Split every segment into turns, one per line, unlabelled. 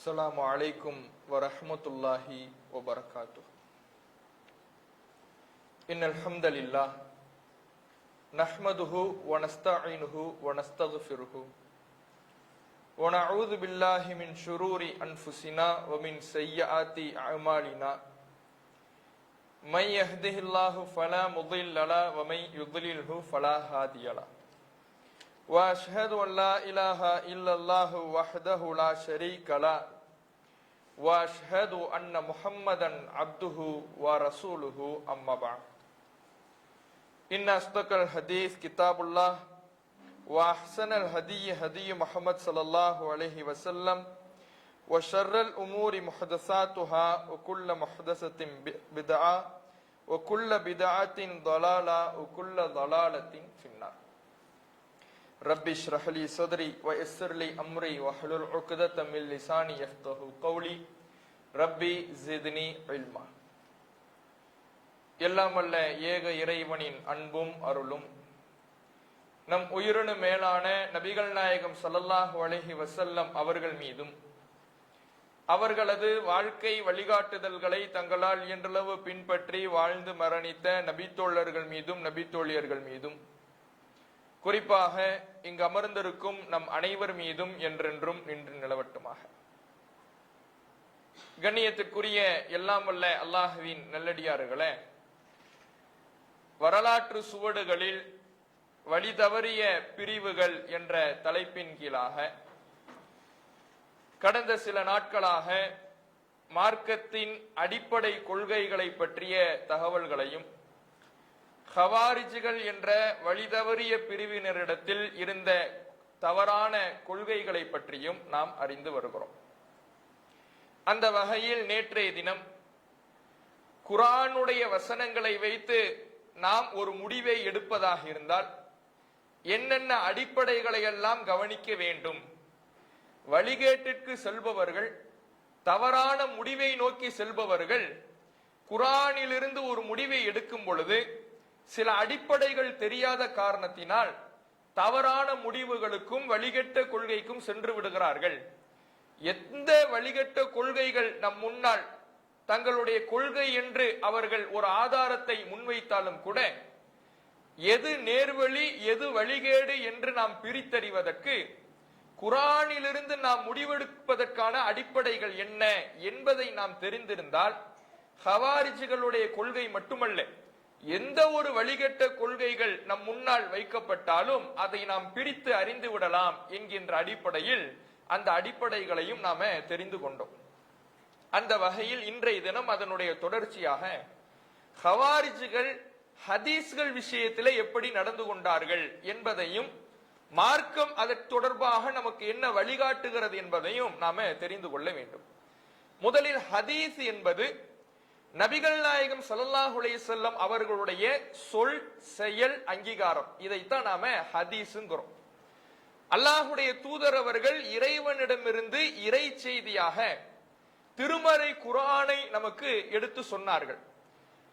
السلام عليكم ورحمة الله وبركاته. إن الحمد لله نحمده ونستعينه ونستغفره ونعوذ بالله من شرور أنفسنا ومن سيئات أعمالنا من يهده الله فلا مضل له ومن يضلله فلا هادي له وأشهد أن لا إله إلا الله وحده لا شريك له وأشهد أن محمدا عبده ورسوله أما بعد إن أصدق الحديث كتاب الله وأحسن الهدي هدي محمد صلى الله عليه وسلم وشر الأمور محدثاتها وكل محدثة بدعة وكل بدعة ضلالة وكل ضلالة في النار. رب اشرح لي صدري ويسر لي أمري واحلل عقدة من لساني يفقهوا قولي ربي زدني علما. எல்லாம் வல்ல ஏக இறைவனின் அன்பும் அருளும் நம் உயிரினு மேலான நபிகள் நாயகம் ஸல்லல்லாஹு அலைஹி வஸல்லம் அவர்கள் மீதும் அவர்களது வாழ்க்கை வழிகாட்டுதல்களை தங்களால் இயன்றளவு பின்பற்றி வாழ்ந்து மரணித்த நபித்தோழர்கள் மீதும் நபித்தோழியர்கள் மீதும் குறிப்பாக இங்கு அமர்ந்திருக்கும் நம் அனைவர் மீதும் என்றென்றும் நின்று நிலவட்டுமாக. கண்ணியத்துக்குரிய எல்லாம் வல்ல அல்லாஹ்வின் நல்லடியார்களே, வரலாற்று சுவடுகளில் வழி தவறிய பிரிவுகள் என்ற தலைப்பின் கீழாக கடந்த சில நாட்களாக மார்க்கத்தின் அடிப்படை கொள்கைகளை பற்றிய தகவல்களையும் ஹவாரிஜிகள் என்ற வழிதவறிய பிரிவினரிடத்தில் இருந்த தவறான கொள்கைகளை பற்றியும் நாம் அறிந்து வருகிறோம். அந்த வகையில் நேற்றைய தினம் குர்ஆனுடைய வசனங்களை வைத்து நாம் ஒரு முடிவை எடுப்பதாக இருந்தால் என்னென்ன அடிப்படைகளை எல்லாம் கவனிக்க வேண்டும், வழிகேட்டிற்கு செல்பவர்கள், தவறான முடிவை நோக்கி செல்பவர்கள் குர்ஆனிலிருந்து ஒரு முடிவை எடுக்கும் பொழுது சில அடிப்படைகள் தெரியாத காரணத்தினால் தவறான முடிவுகளுக்கும் வழிகட்ட கொள்கைக்கும் சென்று விடுகிறார்கள். எந்த வழிகட்ட கொள்கைகள் நம் முன்னால் தங்களுடைய கொள்கை என்று அவர்கள் ஒரு ஆதாரத்தை முன்வைத்தாலும் கூட எது நேர்வழி எது வழிகேடு என்று நாம் பிரித்தறிவதற்கு குர்ஆனிலிருந்து நாம் முடிவெடுப்பதற்கான அடிப்படைகள் என்ன என்பதை நாம் தெரிந்திருந்தால் ஹவாரிஜிகளுடைய கொள்கை மட்டுமல்ல, எந்த ஒரு வழிகட்ட கொள்கைகள் நம் முன்னால் வைக்கப்பட்டாலும் அதை நாம் பிரித்து அறிந்து விடலாம் என்கின்ற அடிப்படையில் அந்த அடிப்படைகளையும் நாம தெரிந்து கொண்டோம். அந்த வகையில் இன்றைய தினம் அதனுடைய தொடர்ச்சியாக ஹவாரிஜிகள் ஹதீஸ்கள் விஷயத்திலே எப்படி நடந்து கொண்டார்கள் என்பதையும் மார்க்கம் அதற்கு தொடர்பாக நமக்கு என்ன வழிகாட்டுகிறது என்பதையும் நாம தெரிந்து கொள்ள வேண்டும். முதலில் ஹதீஸ் என்பது நபிகள் நாயகம் ஸல்லல்லாஹு அலைஹி வஸல்லம் அவர்களுடைய சொல் செயல் அங்கீகாரம், இதைத்தான் நாம ஹதீஸ்ங்கிறோம். அல்லாஹுடைய தூதர் அவர்கள் இறைவனிடமிருந்து இறை செய்தியாக திருமறை குர்ஆனை நமக்கு எடுத்து சொன்னார்கள்.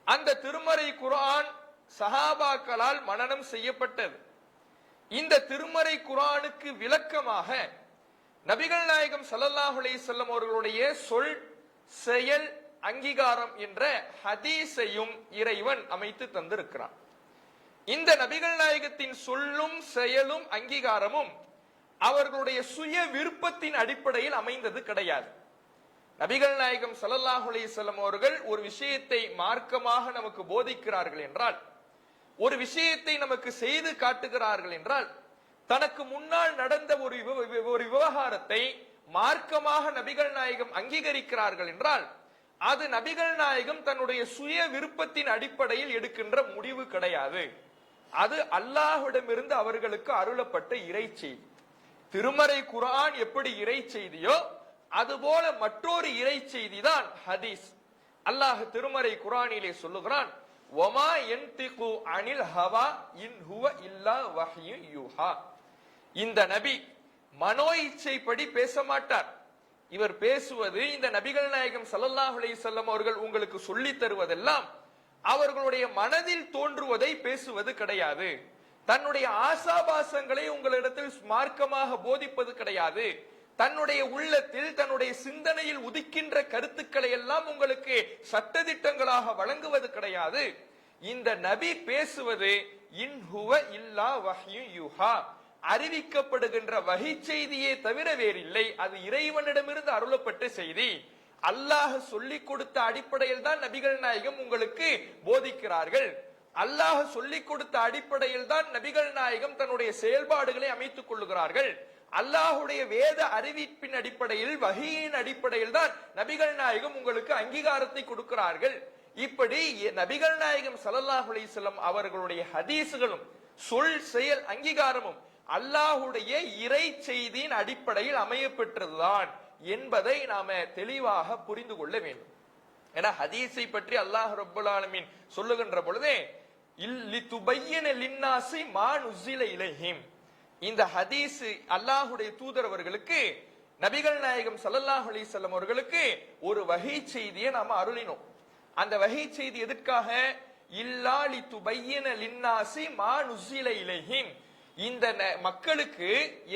அந்த திருமறை குர்ஆன் சஹாபாக்களால் மனனம் செய்யப்பட்டது. இந்த திருமறை குர்ஆனுக்கு விளக்கமாக நபிகள் நாயகம் ஸல்லல்லாஹு அலைஹி வஸல்லம் அவர்களுடைய சொல் செயல் அங்கீகாரம் என்ற ஹதீஸையும் இறைவன் அமைத்து தந்திருக்கிறான். இந்த நபிகள் நாயகத்தின் சொல்லும் செயலும் அங்கீகாரமும் அவர்களுடைய சுய விருப்பத்தின் அடிப்படையில் அமைந்தது கிடையாது. நபிகள் நாயகம் ஸல்லல்லாஹு அலைஹி வஸல்லம் அவர்கள் ஒரு விஷயத்தை மார்க்கமாக நமக்கு போதிக்கிறார்கள் என்றால், ஒரு விஷயத்தை நமக்கு செய்து காட்டுகிறார்கள் என்றால், தனக்கு முன்னால் நடந்த ஒரு விவகாரத்தை மார்க்கமாக நபிகள் நாயகம் அங்கீகரிக்கிறார்கள் என்றால் அது நபிகள் நாயகம் தன்னுடைய சுய விருப்பத்தின் அடிப்படையில் எடுக்கின்ற முடிவு கிடையாது. அது அல்லாஹ்விடமிருந்து அவர்களுக்கு அருளப்பட்ட இறை செய்தி. திருமறை குர்ஆன் எப்படி இறை செய்தியோ அதுபோல மற்றொரு இறை செய்தி தான் ஹதீஸ். அல்லாஹ் திருமறை குர்ஆனிலே சொல்லுகிறான், வமா யன்திகு அனில் ஹவா இன் ஹுவ இல்லா வஹ்யு யூஹா. இந்த நபி மனோ இச்சைப்படி பேச மாட்டார். இவர் பேசுவது, இந்த நபிகள் நாயகம் ஸல்லல்லாஹு அலைஹி வஸல்லம் அவர்கள் உங்களுக்கு சொல்லி தருவதெல்லாம் அவர்களுடைய மனதில் தோன்றுவதை பேசுவது கிடையாது. தன்னுடைய ஆசாபாசங்களை உங்களிடத்தில் மார்க்கமாக போதிப்பது கிடையாது. தன்னுடைய உள்ளத்தில் தன்னுடைய சிந்தனையில் உதிக்கின்ற கருத்துக்களை எல்லாம் உங்களுக்கு சட்டதிட்டங்களாக வழங்குவது கிடையாது. இந்த நபி பேசுவது இன்ஹுவ இல்லா வஹ்யு யுஹா, அறிவிக்கப்படுகின்ற வஹி செய்தியே தவிர வேறில்லை. அது இறைவனிடமிருந்து அருளப்பட்ட செய்தி. அல்லாஹ் சொல்லிக் கொடுத்த அடிப்படையில் தான் நபிகள் நாயகம் உங்களுக்கு போதிக்கிறார்கள். அல்லாஹ் சொல்லிக் கொடுத்த அடிப்படையில் தான் நபிகள் நாயகம் தன்னுடைய செயல்பாடுகளை அமைத்துக் கொள்ளுகிறார்கள். அல்லாஹுடைய வேத அறிவிப்பின் அடிப்படையில், வஹியின் அடிப்படையில் தான் நபிகள் நாயகம் உங்களுக்கு அங்கீகாரத்தை கொடுக்கிறார்கள். இப்படி நபிகள் நாயகம் ஸல்லல்லாஹு அலைஹி வஸல்லம் அவர்களுடைய ஹதீஸ்களும் சொல் செயல் அங்கீகாரமும் அல்லாஹுடைய இறை செய்தியின் அடிப்படையில் அமையப்பெற்றதுதான் என்பதை நாம தெளிவாக புரிந்து கொள்ள வேண்டும். ஏன்னா ஹதீஸை பற்றி அல்லாஹ் ரப்பல் ஆலமீன் சொல்லுகின்ற பொழுதே லிதுபய்யின லின்னாஸி மா நுஸில இலைஹிம், இந்த ஹதீஸ் அல்லாஹுடைய தூதர் அவர்களுக்கு, நபிகள் நாயகம் ஸல்லல்லாஹு அலைஹி வஸல்லம் அவர்களுக்கு ஒரு வஹி செய்தியை நாம அருளினோம். அந்த வஹி செய்தி எதற்காக? இல்லா லிதுபய்யின லின்னாஸி மா நுஸில இலைஹிம், இந்த மக்களுக்கு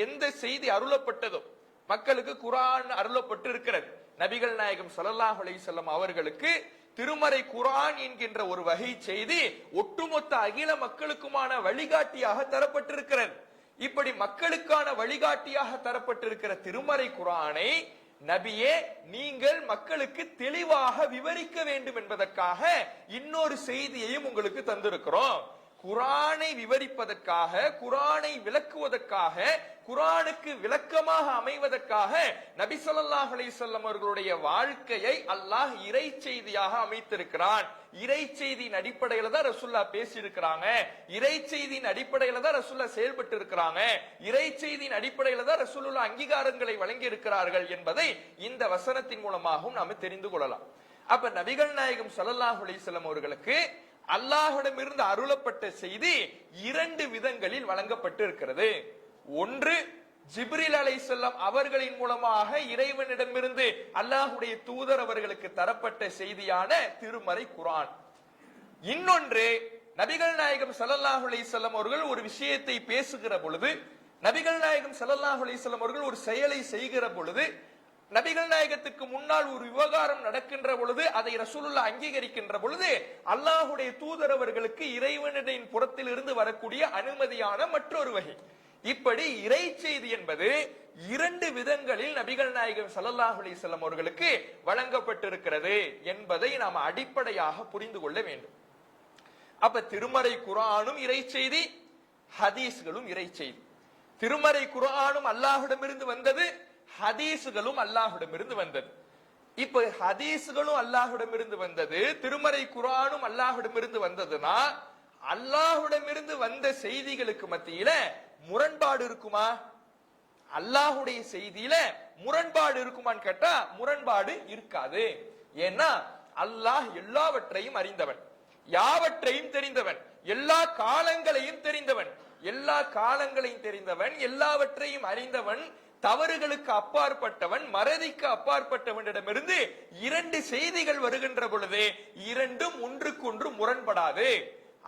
எந்த செய்தி அருளப்பட்டதோ, மக்களுக்கு குர்ஆன் அருளப்பட்டு இருக்கிறது. நபிகள் நாயகம் ஸல்லல்லாஹு அலைஹி வஸல்லம் அவர்களுக்கு திருமறை குர்ஆன் என்கின்ற ஒரு வகை செய்தி ஒட்டுமொத்த அகில மக்களுக்குமான வழிகாட்டியாக தரப்பட்டிருக்கிறது. இப்படி மக்களுக்கான வழிகாட்டியாக தரப்பட்டிருக்கிற திருமறை குர்ஆனை நபியே நீங்கள் மக்களுக்கு தெளிவாக விவரிக்க வேண்டும் என்பதற்காக இன்னொரு செய்தியையும் உங்களுக்கு தந்திருக்கிறோம். குர்ஆனை விவரிப்பதற்காக, குர்ஆனை விளக்குவதற்காக, குர்ஆனுக்கு விளக்கமாக அமைவதற்காக நபி ஸல்லல்லாஹு அலைஹி வஸல்லம் அவர்களுடைய வாழ்க்கையை அல்லாஹ் இறை செய்தியாக அமைத்திருக்கிறான். இறை செய்தியின் அடிப்படையில தான் ரசூலுல்லாஹ் பேசி இருக்கிறாங்க. இறை செய்தியின் அடிப்படையில தான் ரசூலுல்லாஹ் செயல்பட்டு இருக்கிறாங்க. இறை செய்தியின் அடிப்படையில தான் ரசூலுல்லாஹ் அங்கீகாரங்களை வழங்கி இருக்கிறார்கள் என்பதை இந்த வசனத்தின் மூலமாகவும் நாம தெரிந்து கொள்ளலாம். அப்ப நபிகள் நாயகம் ஸல்லல்லாஹு அலைஹி வஸல்லம் அவர்களுக்கு அல்லாஹ்விடமிருந்து அருளப்பட்ட செய்தி இரண்டு விதங்களில் வழங்கப்பட்டு இருக்கிறது. ஒன்று, ஜிப்ரீல் அலைஹிஸ்ஸலாம் அவர்களின் மூலமாக இறைவனிடமிருந்து அல்லாஹ்வுடைய தூதர் அவர்களுக்கு தரப்பட்ட செய்தியான திருமறை குர்ஆன். இன்னொன்று, நபிகள் நாயகம் ஸல்லல்லாஹு அலைஹி வஸல்லம் அவர்கள் ஒரு விஷயத்தை பேசுகிற பொழுது, நபிகள் நாயகம் ஸல்லல்லாஹு அலைஹி வஸல்லம் அவர்கள் ஒரு செயலை செய்கிற பொழுது, நபிகள் நாயகத்துக்கு முன்னால் ஒரு விவகாரம் நடக்கின்ற பொழுது அதை ரசூலுல்லாஹ் அங்கீகரிக்கின்ற பொழுது அல்லாஹ்வுடைய தூதர் அவர்களுக்கு இறைவனின் புறத்தில் இருந்து வரக்கூடிய அனுமதியான மற்றொரு வகை. இப்படி இறை செய்தி என்பது இரண்டு விதங்களில் நபிகள் நாயகம் ஸல்லல்லாஹு அலைஹி வஸல்லம் அவர்களுக்கு வழங்கப்பட்டிருக்கிறது என்பதை நாம் அடிப்படையாக புரிந்து கொள்ள வேண்டும். அப்ப திருமறை குர்ஆனும் இறை செய்தி, ஹதீஸ்களும் இறை செய்தி. திருமறை குர்ஆனும் அல்லாஹ்விடமிருந்து வந்தது, ஹதீஸ்களும் அல்லாஹ்விடமிருந்து வந்தது. இப்ப ஹதீஸ்களும் அல்லாஹ்விடமிருந்து வந்தது, திருமறை குர்ஆனும் அல்லாஹ்விடமிருந்து வந்ததுன்னா அல்லாஹ்விடமிருந்து வந்த செய்திகளுக்கு மத்தியில முரண்பாடு இருக்குமா? அல்லாஹ்வுடைய செய்தியில முரண்பாடு இருக்குமான்னு கேட்டா முரண்பாடு இருக்காது. ஏன்னா அல்லாஹ் எல்லாவற்றையும் அறிந்தவன், யாவற்றையும் தெரிந்தவன், எல்லா காலங்களையும் தெரிந்தவன், எல்லா காலங்களையும் தெரிந்தவன், எல்லாவற்றையும் அறிந்தவன், தவறுகளுக்கு அப்பாற்பட்டவன், மறதிக்கு அப்பாற்பட்டவனிடமிருந்து இரண்டு செய்திகள் வருகின்ற பொழுது இரண்டும் ஒன்றுக்கொன்று முரண்படாது.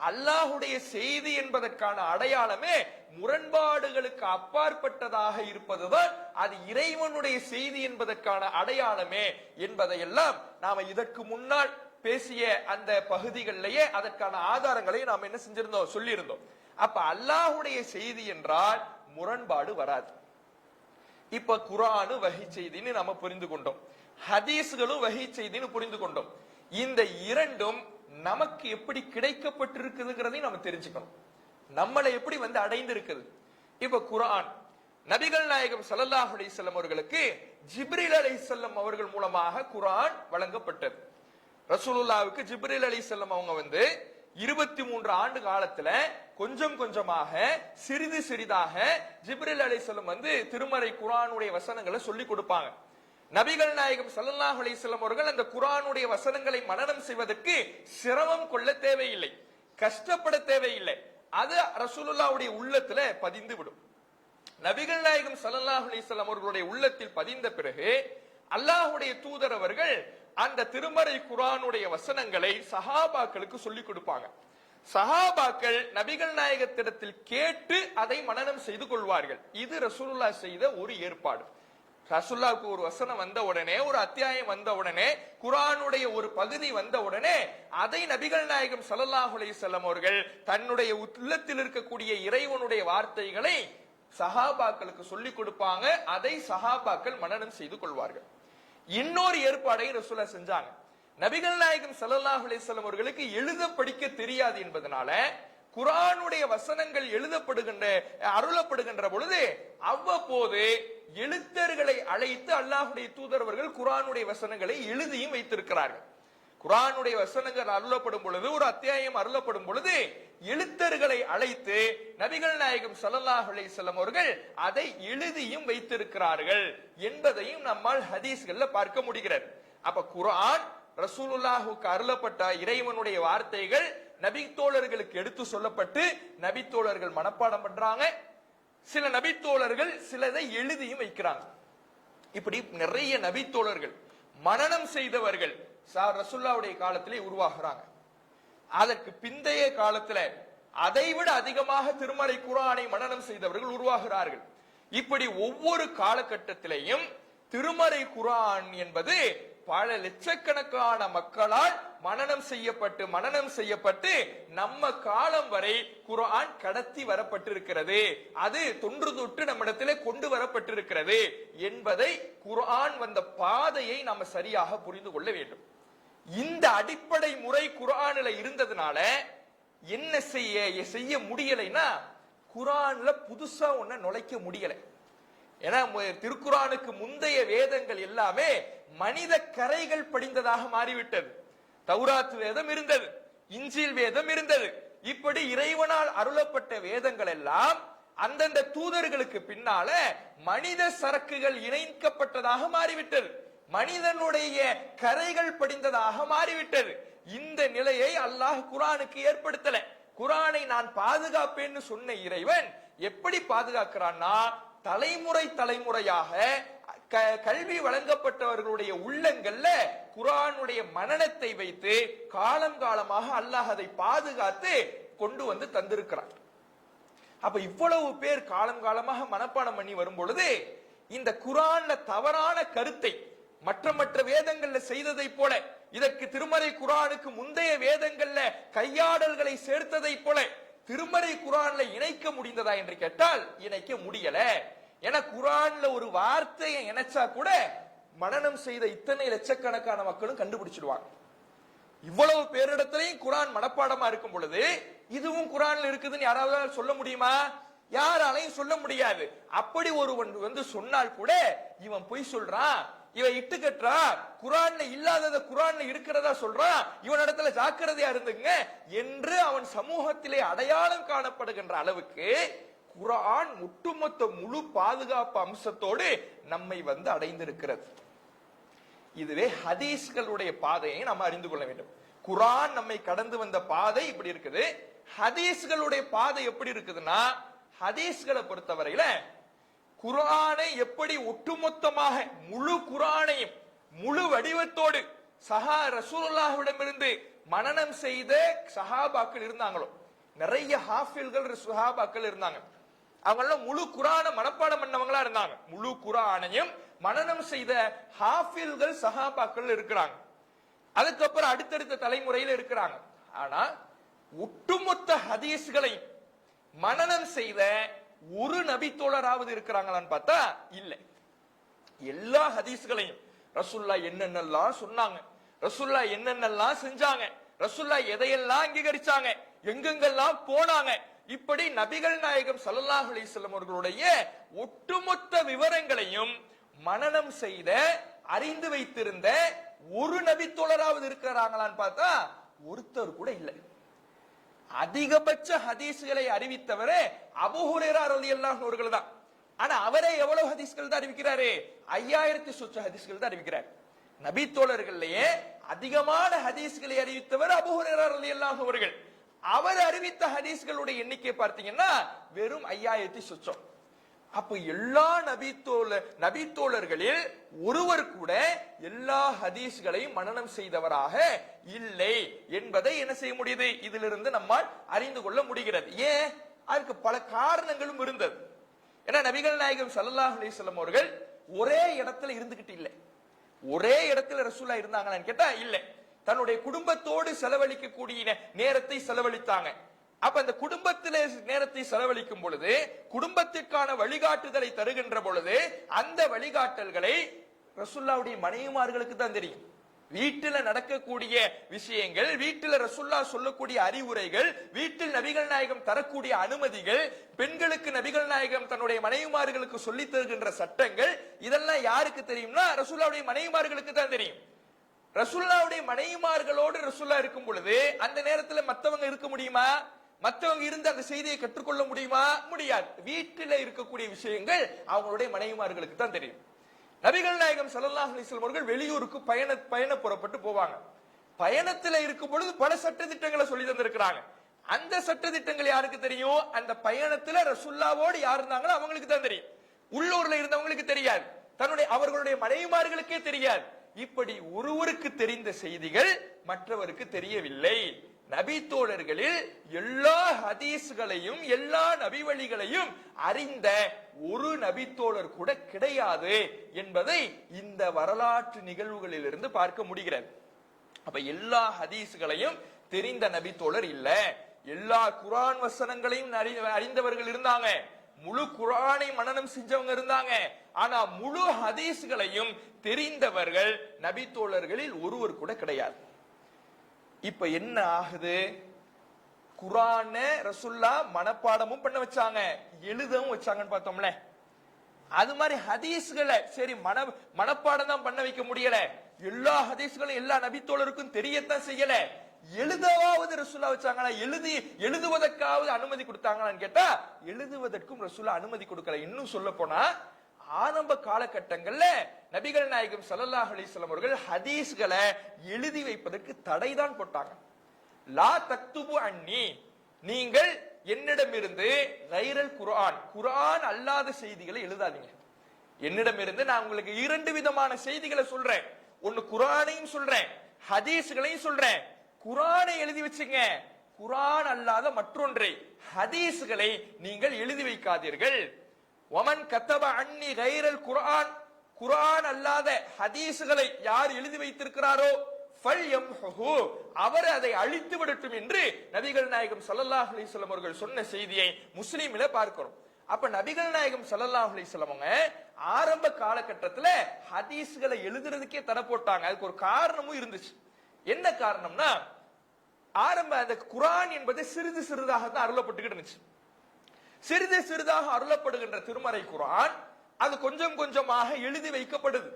அல்லாஹுடைய செய்தி என்பதற்கான அடையாளமே முரண்பாடுகளுக்கு அப்பாற்பட்டதாக இருப்பதுதான் அது இறைவனுடைய செய்தி என்பதற்கான அடையாளமே என்பதையெல்லாம் நாம இதற்கு முன்னால் பேசிய அந்த பகுதிகளிலேயே அதற்கான ஆதாரங்களை நாம் என்ன செஞ்சிருந்தோம், சொல்லியிருந்தோம். அப்ப அல்லாஹுடைய செய்தி என்றால் முரண்பாடு வராது. இப்ப குர்ஆனு வஹி செய்தின்னு நம்ம புரிந்து கொண்டோம், ஹதீஸ்களும் வஹி செய்தின்னு புரிந்து கொண்டோம். இந்த இரண்டும் நமக்கு எப்படி கிடைக்கப்பட்டிருக்குதுங்கிறதையும் நம்ம தெரிஞ்சுக்கணும். நம்மளை எப்படி அடைந்து இருக்குது. இப்ப குர்ஆன் நபிகள் நாயகம் ஸல்லல்லாஹு அலைஹி வஸல்லம் அவர்களுக்கு ஜிப்ரீல் அலைஹிஸ்ஸலாம் அவர்கள் மூலமாக குர்ஆன் வழங்கப்பட்டது. ரசூலுல்லாஹ்வுக்கு ஜிப்ரீல் அலைஹிஸ்ஸலாம் அவங்க 23 ஆண்டு காலத்துல கொஞ்சம் கொஞ்சமாக சிறிது சிறிதாக ஜிப்ரீல் அலைஹிஸ்ஸலாம் திருமறை குர்ஆனுடைய வசனங்களை சொல்லி கொடுப்பாங்க. நபிகள் நாயகம் ஸல்லல்லாஹு அலைஹி வஸல்லம் அவர்கள் அந்த குர்ஆனுடைய வசனங்களை மனனம் செய்வதற்கு சிரமம் கொள்ள தேவையில்லை, கஷ்டப்பட தேவையில்லை. அது ரசூலுல்லாஹ்வுடைய உள்ளத்துல பதிந்து விடும். நபிகள் நாயகம் ஸல்லல்லாஹு அலைஹி வஸல்லம் அவர்களுடைய உள்ளத்தில் பதிந்த பிறகு அல்லாஹ்வுடைய தூதர் அவர்கள் அந்த திருமறை குர்ஆனுடைய வசனங்களை சஹாபாக்களுக்கு சொல்லிக் கொடுப்பாங்க. சஹாபாக்கள் நபிகள் நாயகத்திடத்தில் கேட்டு அதை மனனம் செய்து கொள்வார்கள். இது ரசூலுல்லாஹ் செய்த ஒரு ஏற்பாடு. ரசூலுல்லாஹ்வுக்கு ஒரு வசனம் வந்த உடனே, ஒரு அத்தியாயம் வந்த உடனே, குர்ஆனுடைய ஒரு பகுதி வந்த உடனே அதை நபிகள் நாயகம் ஸல்லல்லாஹு அலைஹி வஸல்லம் அவர்கள் தன்னுடைய உள்ளத்தில் இருக்கக்கூடிய இறைவனுடைய வார்த்தைகளை சஹாபாக்களுக்கு சொல்லிக் கொடுப்பாங்க. அதை சஹாபாக்கள் மனனம் செய்து கொள்வார்கள். இன்னொரு ஏற்பாடை ரசூலுல்லாஹ் செஞ்சாங்க. நபிகள் நாயகம் ஸல்லல்லாஹு அலைஹி வஸல்லம் அவர்களுக்கு எழுத படிக்க தெரியாது என்பதனால குர்ஆனுடைய வசனங்கள் அருளப்படுகின்ற பொழுது அவ்வப்போது எழுத்தர்களை அழைத்து அல்லாஹ்வுடைய தூதரவர்கள் குர்ஆனுடைய வசனங்களை எழுதியும் வைத்திருக்கிறார்கள். குர்ஆனுடைய வசனங்கள் அருளப்படும் பொழுது, ஒரு அத்தியாயம் அருளப்படும் பொழுது எழுத்தர்களை அழைத்து நபிகள் நாயகம் ஸல்லல்லாஹு அலைஹி வஸல்லம் அவர்கள் அதை எழுதியும் வைத்திருக்கிறார்கள் என்பதையும் நம்மால் ஹதீஸ்கள்ல பார்க்க முடிகிறது. அப்ப குர்ஆன் ரசூலுல்லாஹுக்கு அருளப்பட்ட இறைவனுடைய வார்த்தைகள் நபித்தோழர்களுக்கு எடுத்து சொல்லப்பட்டு நபித்தோழர்கள் மனப்பாடம் பண்றாங்க. சில நபித்தோழர்கள் சிலதை எழுதியும் வைக்கிறாங்க. இப்படி நிறைய நபித்தோழர்கள் மனனம் செய்தவர்கள் ரசூலுல்லாஹ்வுடைய காலத்திலே உருவாகிறாங்க. அதற்கு பிந்தைய காலத்துல அதைவிட அதிகமாக திருமறை குர்ஆனை மனனம் செய்தவர்கள் உருவாகிறார்கள். இப்படி ஒவ்வொரு காலகட்டத்திலேயும் திருமறை குர்ஆன் என்பது பல லட்சக்கணக்கான மக்களால் மனனம் செய்யப்பட்டு நம்ம காலம் வரை குர்ஆன் கடத்தி வரப்பட்டிருக்கிறது. அது தொன்று தொட்டு நம்மிடத்திலே கொண்டு வரப்பட்டிருக்கிறது என்பதை, குர்ஆன் வந்த பாதையை நாம சரியாக புரிந்து கொள்ள வேண்டும். இந்த அடிப்படை முறை குர்ஆன்ல இருந்ததுனால என்ன செய்ய முடியலைன்னா, குர்ஆன்ல புதுசா ஒன்ன நுழைக்க முடியலை. ஏன்னா திருக்குர்ஆனுக்கு முந்தைய வேதங்கள் எல்லாமே மனித கரைகள் படிந்ததாக மாறிவிட்டது. தௌராத் வேதம் இருந்தது, இன்ஜீல் வேதம் இருந்தது. இப்படி இறைவனால் அருளப்பட்ட வேதங்கள் எல்லாம் அந்தந்த தூதர்களுக்கு பின்னால மனித சரக்குகள் இணைக்கப்பட்டதாக மாறிவிட்டது. மனிதனுடைய கரைகள் படிந்ததாக மாறிவிட்டது. இந்த நிலையை அல்லாஹ் குர்ஆனுக்கு ஏற்படுத்தல. குர்ஆனை நான் பாதுகாப்பேன்னு சொன்ன இறைவன் எப்படி பாதுகாக்கிறான்னா, தலைமுறையாக கல்வி வழங்கப்பட்டவர்களுடைய உள்ளங்கள்ல குர்ஆனுடைய மனனத்தை வைத்து காலம் காலமாக அல்லாஹ் அதை பாதுகாத்து கொண்டு வந்து தந்திருக்கிறார். அப்ப இவ்வளவு பேர் காலம் காலமாக மனப்பாடம் பண்ணி வரும் பொழுது இந்த குர்ஆன்ல தவறான கருத்தை மற்ற வேதங்கள்ல செய்ததை போல, இதற்கு திருமறை குர்ஆனுக்கு முந்தைய வேதங்கள்ல கையாடல்களை சேர்த்ததை போல திருமறை குர்ஆன்ல இணைக்க முடிந்ததா என்று கேட்டால் இணைக்க முடியல. ஏன்னா குர்ஆன்ல ஒரு வார்த்தையை இணைச்சா கூட மனனம் செய்த இத்தனை லட்சக்கணக்கான மக்களும் கண்டுபிடிச்சிடுவாங்க. இவ்வளவு பேரிடத்திலையும் குர்ஆன் மனப்பாடமா இருக்கும் பொழுது இதுவும் குர்ஆன்ல இருக்குதுன்னு யாராவது சொல்ல முடியுமா? யாராலையும் சொல்ல முடியாது. அப்படி ஒருவன் வந்து சொன்னால் கூட இவன் பொய் சொல்றான், இவன் இட்டு கட்டுறான், குர்ஆன்ல இல்லாதத குர்ஆன்ல இருக்கிறதா சொல்றான், இவன் இடத்துல ஜாக்கிரதையா இருந்துங்க என்று அவன் சமூகத்திலே அடையாளம் காணப்படுகின்ற அளவுக்கு குர்ஆன் ஒட்டுமொத்த முழு பாதுகாப்பு அம்சத்தோடு நம்மை வந்து அடைந்திருக்கிறது. இதுவே ஹதீஸ்களுடைய பாதையை நாம் அறிந்து கொள்ள வேண்டும். குர்ஆன் நம்மை கடந்து வந்த பாதை இப்படி இருக்குது. ஹதீஸ்களுடைய பாதை எப்படி இருக்குதுன்னா, ஹதீஸ்களை பொறுத்தவரையில குர்ஆனை எப்படி ஒட்டுமொத்தமாக முழு குர்ஆனையும் முழு வடிவத்தோடு ரசூலுல்லாஹ்விடமிருந்து மனனம் செய்த சஹாபாக்கள் இருந்தாங்களோ, நிறைய ஹாஃபில்கள் சஹாபாக்கள் இருந்தாங்க. அவங்க முழு குர்ஆனை மனப்பாடம் பண்ணவங்களா இருந்தாங்க. முழு குர்ஆனையும் மனனம் செய்த ஹாஃபில்கள் சஹாபாக்கள் இருக்கிறாங்க. அதுக்கப்புறம் அடுத்தடுத்த தலைமுறையில் இருக்கிறாங்க. ஆனா ஒட்டுமொத்த ஹதீஸ்களை மனனம் செய்த ஒரு நபித்தோழராவது இருக்கிறாங்களான்னு பார்த்தா இல்ல. எல்லா ஹதீஸ்களையும் ரசூலுல்லாஹ் என்னென்னலாம் சொன்னாங்க, ரசூலுல்லாஹ் என்னென்னலாம் செஞ்சாங்க, ரசூலுல்லாஹ் எதையெல்லாம் அங்கீகரிச்சாங்க, எங்கெங்கெல்லாம் போனாங்க, இப்படி நபிகள் நாயகம் ஸல்லல்லாஹு அலைஹி வஸல்லம் அவர்களுடைய ஒட்டுமொத்த விவரங்களையும் மனனம் செய்த அறிந்து வைத்திருந்த ஒரு நபித்தோழராவது இருக்கிறாங்களான்னு பார்த்தா ஒருத்தர் கூட இல்லை. அதிகபட்ச ஹதீஸ்களை அறிவித்தவரே அபூ ஹுரைரா ரலியல்லாஹு அவர்கள் தான். ஆனா அவரே எவ்வளவு ஹதீஸ்கள் தான் அறிவிக்கிறாரு? 5000 சொச்ச ஹதீஸ்கள் தான் அறிவிக்கிறார். நபித்தோழர்கள்லயே அதிகமான ஹதீஸ்களை அறிவித்தவர் அபூ ஹுரைரா ரலியல்லாஹு அவர்கள். அவர் அறிவித்த ஹதீஸ்களுடைய எண்ணிக்கை பார்த்தீங்கன்னா வெறும் 5000 சொச்சம். அப்ப எல்லா நபித்தோழர்களில் ஒருவர் கூட எல்லா ஹதீஸ்களையும் மனனம் செய்தவராக இல்லை என்பதை என்ன செய்ய முடியுது? இதிலிருந்து நம்மால் அறிந்து கொள்ள முடிகிறது. ஏன்? அதுக்கு பல காரணங்களும் இருந்தது. ஏன்னா நபிகள் நாயகம் ஸல்லல்லாஹு அலைஹி வஸல்லம் அவர்கள் ஒரே இடத்துல இருந்துகிட்டு இல்லை. ஒரே இடத்துல ரசூல்லா இருந்தாங்களான்னு கேட்டா இல்ல. தன்னுடைய குடும்பத்தோடு செலவழிக்கக்கூடிய நேரத்தை செலவழித்தாங்க. அப்ப அந்த குடும்பத்திலே நேரத்தை செலவழிக்கும் பொழுது, குடும்பத்திற்கான வழிகாட்டுதலை தருகின்ற பொழுது, அந்த வழிகாட்டல்களை ரசூல்லாவுடைய மனைவிமார்களுக்கு தான் தெரியும். வீட்டில நடக்கக்கூடிய விஷயங்கள், வீட்டில ரசூல்லா சொல்லக்கூடிய அறிவுரைகள், வீட்டில் நபிகள் நாயகம் தரக்கூடிய அனுமதிகள், பெண்களுக்கு நபிகள் நாயகம் தன்னுடைய மனைவிமார்களுக்கு சொல்லி தருகின்ற சட்டங்கள், இதெல்லாம் யாருக்கு தெரியும்னா ரசூல்லாவுடைய மனைவிமார்களுக்கு தான் தெரியும். ரசூல்லாவுடைய மனைவிமார்களோடு ரசூல்லா இருக்கும் பொழுது அந்த நேரத்தில் மத்தவங்க இருக்க முடியுமா? மத்தவங்க இருந்து அந்த செய்தியை கற்றுக்கொள்ள முடியுமா? முடியாது. வீட்டில இருக்கக்கூடிய விஷயங்கள் அவங்களுடைய மனைவிமார்களுக்கு தான் தெரியும். நபிகள் நாயகம் ஸல்லல்லாஹு அலைஹி வஸல்லம் அவர்கள் வெளியூருக்கு பயண புறப்பட்டு போவாங்க. பயணத்துல இருக்கும் பொழுது பல சட்ட திட்டங்களை சொல்லி தந்திருக்கிறாங்க. அந்த சட்ட திட்டங்கள் யாருக்கு தெரியும்? அந்த பயணத்துல ரசூல்லாவோடு யார் இருந்தாங்களோ அவங்களுக்கு தான் தெரியும். உள்ளூர்ல இருந்தவங்களுக்கு தெரியாது, அவர்களுடைய மனைவிமார்களுக்கே தெரியாது. இப்படி ஒருவருக்கு தெரிந்த செய்திகள் மற்றவருக்கு தெரியவில்லை. நபி தோழர்களில் எல்லா ஹதீஸ்களையும் எல்லா நபி வழிகளையும் அறிந்த ஒரு நபி தோழர் கூட கிடையாது என்பதை இந்த வரலாற்று நிகழ்வுகளிலிருந்து பார்க்க முடிகிறது. அப்ப எல்லா ஹதீஸ்களையும் தெரிந்த நபி தோழர் இல்ல. எல்லா குர்ஆன் வசனங்களையும் அறிந்தவர்கள் இருந்தாங்க. முழு குர்ஆனை மனனம் செஞ்சவங்க இருந்தாங்க. ஆனா முழு ஹதீஸ்களையும் தெரிந்தவர்கள் நபி தோழர்களில் ஒருவர் கூட கிடையாது. இப்ப என்ன ஆகுது? குர்ஆன ரசூல்லா மனப்பாடமும் பண்ண வச்சாங்க, எழுதவும் வச்சாங்கன்னு பார்த்தோம்ல. அது மாதிரி ஹதீஸ்களை சரி மனப்பாடம் தான் பண்ண வைக்க முடியல, எல்லா ஹதீஸ்களும் எல்லா நபித்தோழருக்கும் தெரியத்தான் செய்யல, எழுதவாவது ரசூல்லா வச்சாங்களா? எழுதுவதற்காவது அனுமதி கொடுத்தாங்களான்னு கேட்டா எழுதுவதற்கும் ரசூல்லா அனுமதி கொடுக்கல. இன்னும் சொல்ல போனா ஆரம்ப காலகட்டங்கள்ல நபிகள் நாயகம் ஸல்லல்லாஹு அலைஹி வஸல்லம் அவர்கள் ஹதீஸ்களை எழுதி வைப்பதற்கு தடைதான் போட்டாங்க. லா தக்துபு அன்னி, நீங்கள் என்னிடமிருந்து கைரல் குர்ஆன், குர்ஆன் அல்லாத செய்திகளை எழுதாதீங்க. என்னிடமிருந்து நான் உங்களுக்கு இரண்டு விதமான செய்திகளை சொல்றேன். ஒன்னு குர்ஆனையும் சொல்றேன், ஹதீஸ்களையும் சொல்றேன். குர்ஆனை எழுதி வச்சுங்க, குர்ஆன் அல்லாத மற்றொன்றை ஹதீஸ்களை நீங்கள் எழுதி வைக்காதீர்கள். வமன் கத்தப அன்னி கைரல் குர்ஆன், குர்ஆன் அல்லாத ஹதீஸ்களை யார் எழுதி வைத்திருக்கிறாரோ ஃபல்யம்ஹு, அவர் அதை அழித்து விடட்டும் என்று நபிகள் நாயகம் ஸல்லல்லாஹு அலைஹி வஸல்லம் அவர்கள் சொன்ன செய்தியை முஸ்லிமில பார்க்கிறோம். அப்ப நபிகள் நாயகம் ஸல்லல்லாஹு அலைஹி வஸல்லம் அவங்க ஆரம்ப காலகட்டத்துல ஹதீஸ்களை எழுதுறதுக்கே தடை போட்டாங்க. அதுக்கு ஒரு காரணமும் இருந்துச்சு. என்ன காரணம்னா, ஆரம்ப அந்த குர்ஆன் என்பது சிறிது சிறிதாக தான் அருளப்பட்டுக்கிட்டு இருந்துச்சு. சிறிது சிறிதாக அருளப்படுகின்ற திருமறை குர்ஆன் அது கொஞ்சம் கொஞ்சமாக எழுதி வைக்கப்படுது.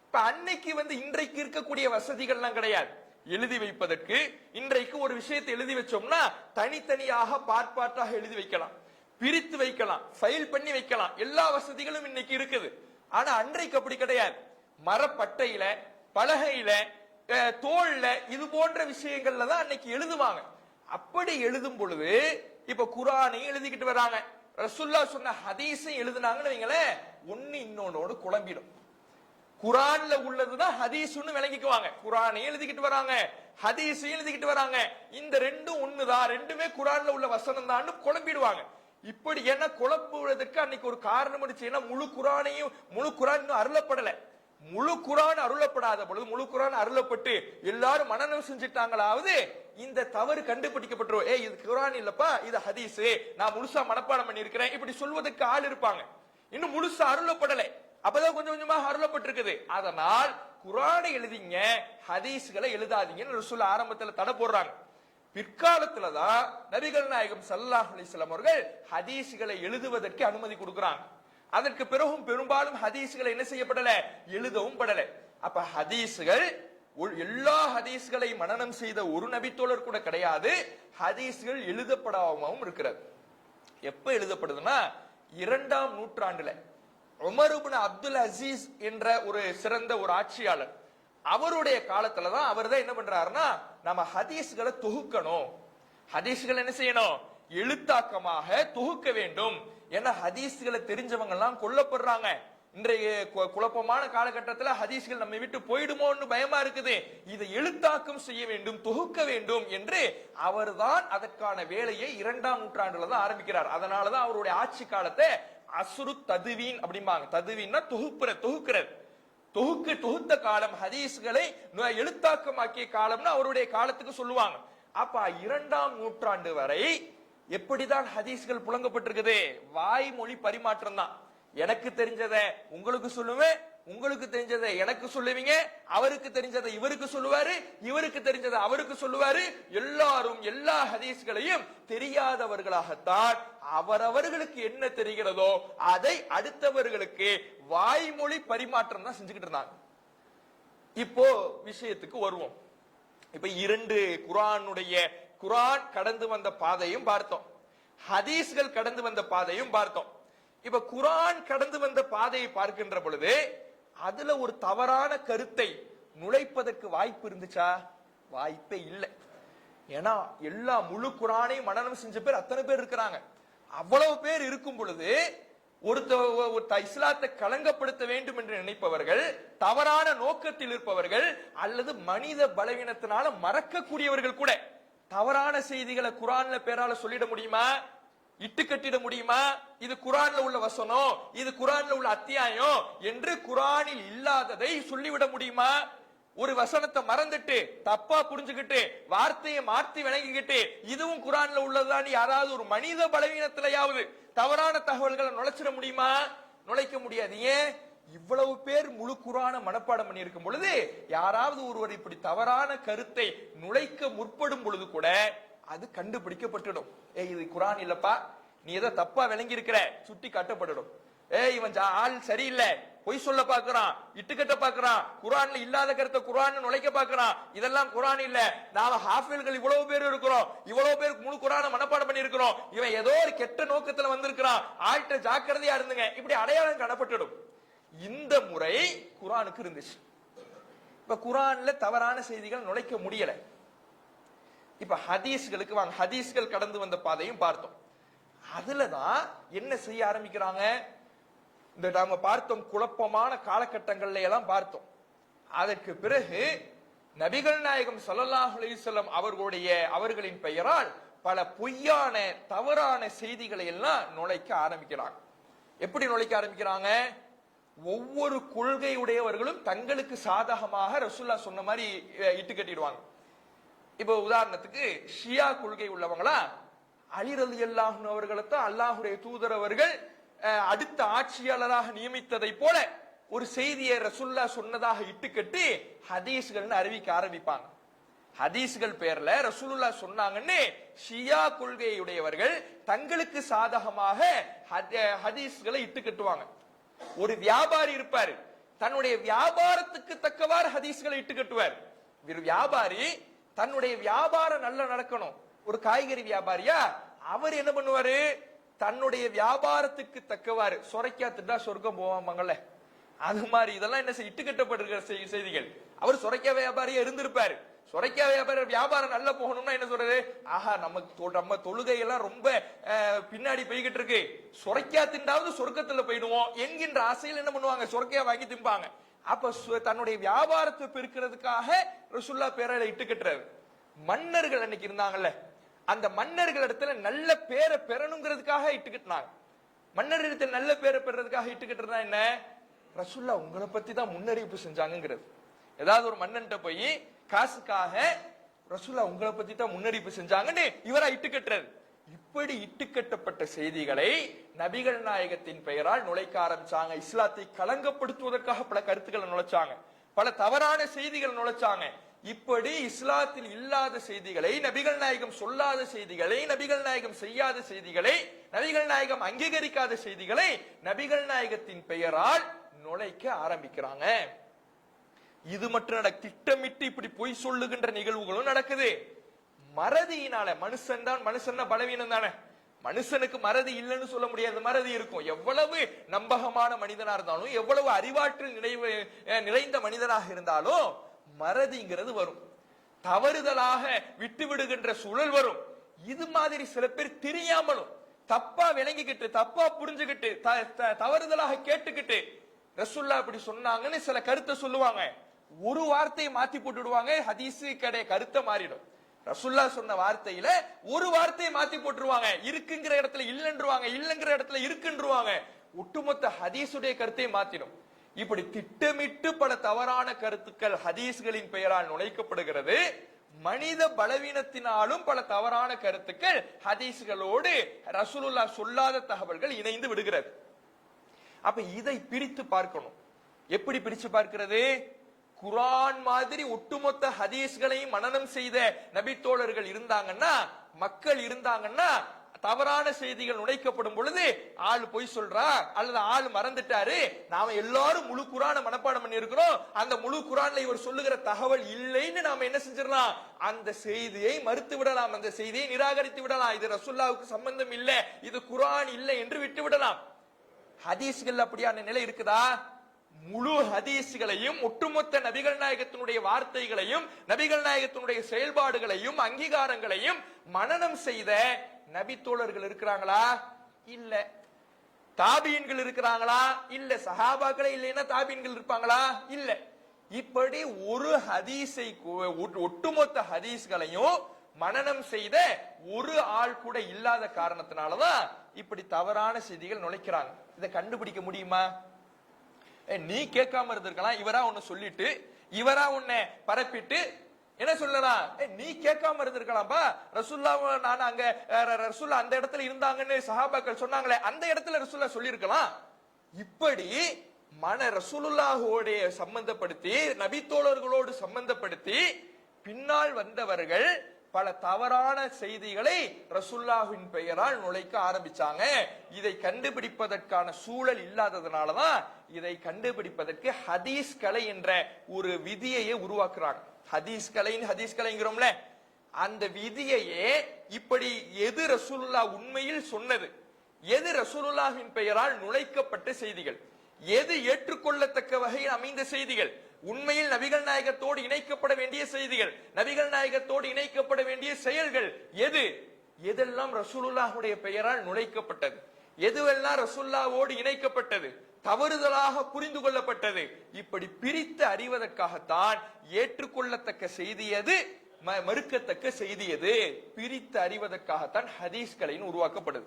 இப்ப அன்னைக்கு இன்றைக்கு இருக்கக்கூடிய வசதிகள்லாம் கிடையாது எழுதி வைப்பதற்கு. இன்றைக்கு ஒரு விஷயத்தை எழுதி வச்சோம்னா தனித்தனியாக பார்ப்பாட்டாக எழுதி வைக்கலாம், பிரித்து வைக்கலாம், ஃபைல் பண்ணி வைக்கலாம், எல்லா வசதிகளும் இன்னைக்கு இருக்குது. ஆனா அன்றைக்கு அப்படி கிடையாது. மரப்பட்டையில, பலகையில, தோல்ல, இது போன்ற விஷயங்கள்ல தான் அன்னைக்கு எழுதுவாங்க. அப்படி எழுதும் பொழுது இப்ப குர்ஆனையும் எழுதிக்கிட்டு வராங்க, ரசூல்லா சொன்ன ஹதீஸையும் எழுதுனாங்கன்னு வைங்களேன், ஒன்னு இன்னொன்னோடு குழம்பிடும். குர்ஆன்ல உள்ளதுதான் ஹதீஸ்னு விளங்கிக்குவாங்க. குர்ஆனையும் எழுதிக்கிட்டு வராங்க, ஹதீஸையும் எழுதிக்கிட்டு வராங்க. இந்த ரெண்டும் ஒண்ணுதான், ரெண்டுமே குர்ஆன்ல உள்ள வசனம் தான் குழம்பிடுவாங்க. இப்படி என்ன குழப்புவதற்கு அன்னைக்கு ஒரு காரணம் இருந்துச்சு. ஏன்னா முழு குர்ஆன் இன்னும் அருளப்படல. முழு குர்ஆன் அருளப்படாத பொழுது, முழு குர்ஆன் அருளப்பட்டு எல்லாரும் மனனம் செஞ்சுட்டாங்களாவது இந்த தவறு கண்டுபிடிக்கப்பட்டுரும். இது குர்ஆன் இல்லப்பா, இது ஹதீஸ், நான் முழுசா மனப்பாடம் பண்ணி இருக்கிறேன், இப்படி சொல்வதற்கு ஆள் இருப்பாங்க. இன்னும் முழுசா அருளப்படலை, அப்பதான் கொஞ்சம் கொஞ்சமாக அருளப்பட்டிருக்குது. அதனால் குர்ஆனை எழுதிங்க, ஹதீஸ்களை எழுதாதீங்கன்னு ரசூல் ஆரம்பத்துல தடை போடுறாங்க. பிற்காலத்துலதான் நபிகள் நாயகம் ஸல்லல்லாஹு அலைஹி வஸல்லம் அவர்கள் ஹதீஸ்களை எழுதுவதற்கு அனுமதி கொடுக்கிறாங்க. அதற்கு பிறகும் பெரும்பாலும் ஹதீஸ்களை என்ன செய்யப்படல, எழுதவும் படல. அப்ப ஹதீஸ்கள் எல்லா ஹதீஸ்களை மனனம் செய்த ஒரு நபித்தோழர் கூட கிடையாது. ஹதீஸ்கள் எழுதப்படாமவும் இருக்கிறது. எப்ப எழுதப்படுதுன்னா 2ஆம் நூற்றாண்டுல உமர் இப்னு அப்துல் அசீஸ் என்ற ஒரு சிறந்த ஒரு ஆட்சியாளர், அவருடைய காலத்துலதான் அவர் தான் என்ன பண்றாருன்னா, நம்ம ஹதீஸ்களை தொகுக்கணும், ஹதீஸ்களை என்ன செய்யணும், எழுத்தாக்கமாக தொகுக்க வேண்டும். ஏன்னா ஹதீஸ்களை தெரிஞ்சவங்க எல்லாம் கொல்லப்படுறாங்க. இன்றைய குழப்பமான காலகட்டத்தில் ஹதீஸ்கள் நம்ம விட்டு போயிடுமோன்னு பயமா இருக்குது. இதை எழுத்தாக்கம் செய்ய வேண்டும், தொகுக்க வேண்டும் என்று அவர்தான் அதற்கான வேலையை 2ஆம் நூற்றாண்டுல தான் ஆரம்பிக்கிறார். அதனாலதான் அவருடைய ஆட்சி காலத்தை அசுரு ததுவீன் அப்படிம்பாங்க. ததுவீன்னா தொகுக்கிறது. தொகுத்த காலம், ஹதீஸ்களை எழுத்தாக்கமாக்கிய காலம்னு அவருடைய காலத்துக்கு சொல்லுவாங்க. அப்ப 2ஆம் நூற்றாண்டு வரை எப்படிதான் ஹதீஸ்கள் புழங்கப்பட்டிருக்குது? வாய்மொழி பரிமாற்றம் தான். எனக்கு தெரிஞ்சதை உங்களுக்கு சொல்லுவேன், உங்களுக்கு தெரிஞ்சதை எனக்கு சொல்லுவீங்க, அவருக்கு தெரிஞ்சதை இவருக்கு சொல்லுவாரு, இவருக்கு தெரிஞ்சதை அவருக்கு சொல்லுவாரு. எல்லாரும் எல்லா ஹதீஸ்களையும் தெரியாதவர்களாகத்தான் அவரவர்களுக்கு என்ன தெரிகிறதோ அதை அடுத்தவர்களுக்கு வாய்மொழி பரிமாற்றம் தான் செஞ்சுக்கிட்டு இருந்தாங்க. இப்போ விஷயத்துக்கு வருவோம். இப்ப 2 குர்ஆன் கடந்து வந்த பாதையும் பார்த்தோம், ஹதீஸ்கள் கடந்து வந்த பாதையும் பார்த்தோம். இப்ப குர்ஆன் கடந்து வந்த பாதையை பார்க்கின்ற பொழுது அதுல ஒரு தவறான கருத்தை நுழைப்பதற்கு வாய்ப்பு இருந்துச்சா? வாய்ப்பே இல்லை. ஏன்னா எல்லா முழு குர்ஆனையும் மனனம் செஞ்ச பேர் அத்தனை பேர் இருக்கிறாங்க. அவ்வளவு பேர் இருக்கும் பொழுது ஒரு இஸ்லாத்தை களங்கப்படுத்த வேண்டும் என்று நினைப்பவர்கள், தவறான நோக்கத்தில் இருப்பவர்கள், அல்லது மனித பலவீனத்தினால மறக்கக்கூடியவர்கள் கூட தவறான செய்திகளை குர்ஆன்ல பேரால சொல்லிட முடியுமா? இட்டு கட்டிட முடியுமா? இது குர்ஆன்ல உள்ள வசனம், இது குர்ஆன்ல உள்ள அத்தியாயம் என்று குர்ஆனில் இல்லாததை சொல்லிவிட முடியுமா? ஒரு வசனத்தை மறந்துட்டு தப்பா புரிஞ்சுக்கிட்டு வார்த்தையை மாற்றி விளங்கிக்கிட்டு இதுவும் குர்ஆன்ல உள்ளதுதான் யாராவது ஒரு மனித பலவீனத்திலேயாவது தவறான தகவல்களை நுழைச்சிட முடியுமா? நுழைக்க முடியாது. ஏன்? இவ்வளவு பேர் முழு குர்ஆன மனப்பாடம் பண்ணி இருக்கும் பொழுது யாராவது ஒருவர் இப்படி தவறான கருத்தை நுழைக்க முற்படும் பொழுது கூட அது கண்டுபிடிக்கப்பட்டுடும். இது குர்ஆன் இல்லப்பா, நீ ஏதோ தப்பா விளங்கி இருக்கிற, சுட்டி காட்டப்பட்டுடும். இவன் ஆள் சரியில்லை, பொய் சொல்ல பாக்குறான், இட்டுக்கட்ட பாக்குறான், குர்ஆன்ல இல்லாத கருத்தை குர்ஆன் நுழைக்க பாக்குறான், இதெல்லாம் குர்ஆன் இல்ல. நாம ஹாஃபில்கள் இவ்வளவு பேர் இருக்கிறோம், இவ்வளவு பேருக்கு முழு குர்ஆனை மனப்பாடம் பண்ணி இருக்கிறோம், இவன் ஏதோ ஒரு கெட்ட நோக்கத்துல வந்திருக்கிறான், ஆள்கிட்ட ஜாக்கிரதையா இருந்துங்க, இப்படி அடையாளம் காணப்பட்டுடும். இந்த முறை குர்ஆனுக்கு இருந்துச்சு. இப்ப குர்ஆன்ல தவறான செய்திகள் நுழைக்க முடியல. இப்ப ஹதீஸ்களுக்கு வாங்க. ஹதீஸ்கள் கடந்து வந்த பாதையும் பார்த்தோம். அதுலதான் என்ன செய்ய ஆரம்பிக்கிறாங்க? இந்த நாம பார்த்தோம் குழப்பமான காலகட்டங்கள்ல எல்லாம் பார்த்தோம். அதற்கு பிறகு நபிகள் நாயகம் ஸல்லல்லாஹு அலைஹி வஸல்லம் அவர்களின் பெயரால் பல பொய்யான தவறான செய்திகளை எல்லாம் நுழைக்க ஆரம்பிக்கிறாங்க. எப்படி நுழைக்க ஆரம்பிக்கிறாங்க? ஒவ்வொரு கொள்கை உடையவர்களும் தங்களுக்கு சாதகமாக ரசூலுல்லாஹ் சொன்ன மாதிரி இட்டு கட்டிடுவாங்க. இப்ப உதாரணத்துக்கு ஷியா கொள்கை உள்ளவங்களா அலி ரலியல்லாஹு அன்ஹு அவர்களைத்தான் அல்லாஹ்வுடைய தூதர் அவர்கள் அடுத்த ஆட்சியாளராக நியமித்ததை போல ஒரு செய்தியை ரசூலுல்லாஹ் சொன்னதாக இட்டுக்கட்டி ஹதீஸ்கள்னு அறிவிக்க ஆரம்பிப்பாங்க. ஹதீஸ்கள் பேர்ல ரசூலுல்லாஹ் சொன்னாங்கன்னு ஷியா கொள்கையுடையவர்கள் தங்களுக்கு சாதகமாக ஹதீஸ்களை இட்டு கட்டுவாங்க. ஒரு வியாபாரி இருப்பாரு, தன்னுடைய வியாபாரத்துக்கு தக்கவாறு ஹதீஸ்களை இட்டு கட்டுவார். வியாபாரி தன்னுடைய வியாபாரம் நல்லா நடக்கணும். ஒரு காய்கறி வியாபாரியா அவர் என்ன பண்ணுவாரு? தன்னுடைய வியாபாரத்துக்கு தக்கவாறு சொரைக்கா திட்டா சொர்க்கம் போவாங்கல்ல, அது மாதிரி இதெல்லாம் என்ன இட்டு கட்டப்பட்டிருக்கிற செய்திகள். அவர் சொரைக்கா வியாபாரியா இருந்திருப்பாரு. சொரைக்கா வியாபாரம் நல்லா போகணும்னா என்ன சொல்றது? ஆஹா, நம்ம தொழுகையெல்லாம் ரொம்ப பின்னாடி போய்கிட்டு இருக்கு, சொரைக்கா திண்டாவது சொர்க்கத்துல போயிடுவோம் என்கின்ற ஆசையில் என்ன பண்ணுவாங்க? சொரைக்கா வாங்கி திம்பாங்க. அப்ப தன்னுடைய வியாபாரத்தை பெருக்கிறதுக்காக ரசூலுல்லாஹ் பேரை இட்டு கட்டுறாரு. மன்னர்கள் அன்னைக்கு இருந்தாங்கல்ல, அந்த மன்னர்கள் இடத்துல நல்ல பேரை பெறணுங்கிறதுக்காக இட்டு கட்டினாங்க. மன்னர் இடத்துல நல்ல பேரை பெறதுக்காக இட்டு கட்டுறதா என்ன? ரசூலுல்லாஹ் உங்களை பத்தி தான் முன்னறிவிப்பு செஞ்சாங்கிறது. ஏதாவது ஒரு மன்னன்ட்ட போய் காசுக்காக ரசூலுல்லாஹ் உங்களை பத்தி தான் முன்னறிவிப்பு செஞ்சாங்கன்னு இவரா இட்டு கட்டுறாரு. இப்படி இட்டுக்கட்டப்பட்ட செய்திகளை நபிகள் நாயகத்தின் பெயரால் நுழைக்க ஆரம்பிச்சாங்க. இஸ்லாத்தை களங்கப்படுத்துவதற்காக பல கருத்துக்களை நுழைச்சாங்க, பல தவறான செய்திகள் நுழைச்சாங்க. இப்படி இஸ்லாத்தில் இல்லாத செய்திகளை, நபிகள் நாயகம் சொல்லாத செய்திகளை, நபிகள் நாயகம் செய்யாத செய்திகளை, நபிகள் நாயகம் அங்கீகரிக்காத செய்திகளை நபிகள் நாயகத்தின் பெயரால் நுழைக்க ஆரம்பிக்கிறாங்க. இது மட்டும் திட்டமிட்டு இப்படி பொய் சொல்லுகின்ற நிகழ்வுகளும் நடக்குது. மறதியினால மனுஷன் பலவீனம் தானே, மனுஷனுக்கு மறதி இல்லைன்னு சொல்ல முடியாது, மறதி இருக்கும். எவ்வளவு நம்பகமான மனிதனா இருந்தாலும், எவ்வளவு அறிவாற்றல் நிறைந்த மனிதனாக இருந்தாலும் மறதிங்கிறது வரும். தவறுதலாக விட்டு விடுகின்ற சூழல் வரும். இது மாதிரி சில பேர் தெரியாமலும் தப்பா விளங்கிக்கிட்டு, தப்பா புரிஞ்சுக்கிட்டு, தவறுதலாக கேட்டுக்கிட்டு ரசூலுல்லாஹ் இப்படி சொன்னாங்கன்னு சில கருத்தை சொல்லுவாங்க. ஒரு வார்த்தையை மாத்தி போட்டுடுவாங்க, ஹதீஸ் கருத்தை மாறிடும். ரசூலுல்லாஹ் சொன்ன வார்த்தையில ஒரு வார்த்தையை மாத்தி போட்டுருவாங்க. இருக்குங்கிற இடத்துல இல்லன்றுவாங்க, இல்லங்கிற இடத்துல இருக்குன்றுவாங்க. ஒட்டுமொத்த ஹதீஸுடைய கருத்தை மாத்திடும். இப்படி திட்டமிட்டு பல தவறான கருத்துக்கள் ஹதீஸ்களின் பெயரால் நுழைக்கப்படுகிறது. மனித பலவீனத்தினாலும் பல தவறான கருத்துக்கள் ஹதீஸ்களோடு ரசூலுல்லாஹ் சொல்லாத தகவல்கள் இணைந்து விடுகிறது. அப்ப இதை பிரித்து பார்க்கணும். எப்படி பிரிச்சு பார்க்கிறது? குர்ஆன் மாதிரி ஒட்டுமொத்த ஹதீஸ்களையும் மனனம் செய்த நபித்தோழர்கள் இருந்தாங்கன்னா, மக்கள் இருந்தாங்கன்னா, தவறான செய்திகள் நுழைக்கப்படும் பொழுது ஆள் பொய் சொல்றா அல்லது ஆள் மறந்துட்டாரு, நாம எல்லாரும் முழு குர்ஆன மனப்பாடம் பண்ணி இருக்கிறோம், அந்த முழு குர்ஆன்ல இவர் சொல்லுகிற தகவல் இல்லைன்னு நாம என்ன செஞ்சிடலாம்? அந்த செய்தியை மறுத்து விடலாம், அந்த செய்தியை நிராகரித்து விடலாம். இது ரசூலுல்லாஹ்வுக்கு சம்பந்தம் இல்ல, இது குர்ஆன் இல்லை என்று விட்டு விடலாம். ஹதீஸ்கள் அப்படியான நிலை இருக்குதா? முழு ஹதீஸ்களையும் ஒட்டுமொத்த நபிகள் நாயகத்தினுடைய வார்த்தைகளையும் நபிகள் நாயகத்தினுடைய செயல்பாடுகளையும் அங்கீகாரங்களையும் மனனம் செய்த நபித்தோழர்கள் இருக்கிறாங்களா? இல்ல. தாபீன்கள் இருக்கிறாங்களா? இல்ல. சஹாபாக்களே இல்லைன்னா தாபீன்கள் இருப்பாங்களா? இல்ல. இப்படி ஒரு ஹதீஸை ஒட்டுமொத்த ஹதீஸ்களையும் மனனம் செய்த ஒரு ஆள் கூட இல்லாத காரணத்தினாலதான் இப்படி தவறான செய்திகள் நுழைக்கிறாங்க. இதை கண்டுபிடிக்க முடியுமா? நீ கேட்காம இருந்திருக்கலாம், இவரா உன்னை சொல்லிட்டு இவரா உன்னை பரப்பிட்டு என்ன சொல்லலாம்? நீ கேட்காம இருந்திருக்கலாம்பா, ரசூலுல்லாஹ் நான் அங்க ரசூலுல்லாஹ் அந்த இடத்துல இருந்தாங்கன்னு சஹாபாக்கள் சொன்னாங்களே, அந்த இடத்துல ரசூலுல்லாஹ் சொல்லியிருக்கலாம். இப்படி ரசூலுல்லாஹோட சம்பந்தப்படுத்தி நபித்தோழர்களோடு சம்பந்தப்படுத்தி பின்னால் வந்தவர்கள் பல தவறான செய்திகளை ரசூலுல்லாஹ்வின் பெயரால் நுழைக்க ஆரம்பிச்சாங்க. இதை கண்டுபிடிப்பதற்கான சூழல் இல்லாததுனாலதான் இதை கண்டுபிடிப்பதற்கு ஹதீஸ் கலை என்ற ஒரு விதியையே உருவாக்குறாங்க. ஹதீஸ் கலைங்கிறோம்ல, அந்த விதியையே இப்படி எது ரசூலுல்லாஹ் உண்மையில் சொன்னது, எது ரசூலுல்லாஹ்வின் பெயரால் நுழைக்கப்பட்ட செய்திகள், எது ஏற்றுக்கொள்ளத்தக்க வகையில் அமைந்த செய்திகள், உண்மையில் நபிகள் நாயகத்தோடு இணைக்கப்பட வேண்டிய செய்திகள், நபிகள் நாயகத்தோடு இணைக்கப்பட வேண்டிய செயல்கள் எதெல்லாம் ரசூலுல்லாஹுடைய பெயரால் நுழைக்கப்பட்டது, எதுவெல்லாம் ரசூலுல்லாஹோடு இணைக்கப்பட்டது, தவறுதலாக புரிந்து கொள்ளப்பட்டது, இப்படி பிரித்து அறிவதற்காகத்தான் ஏற்றுக்கொள்ளத்தக்க செய்தி எது, மறுக்கத்தக்க செய்தி எது, பிரித்து அறிவதற்காகத்தான் ஹதீஸ்களின் உருவாக்கப்படுது.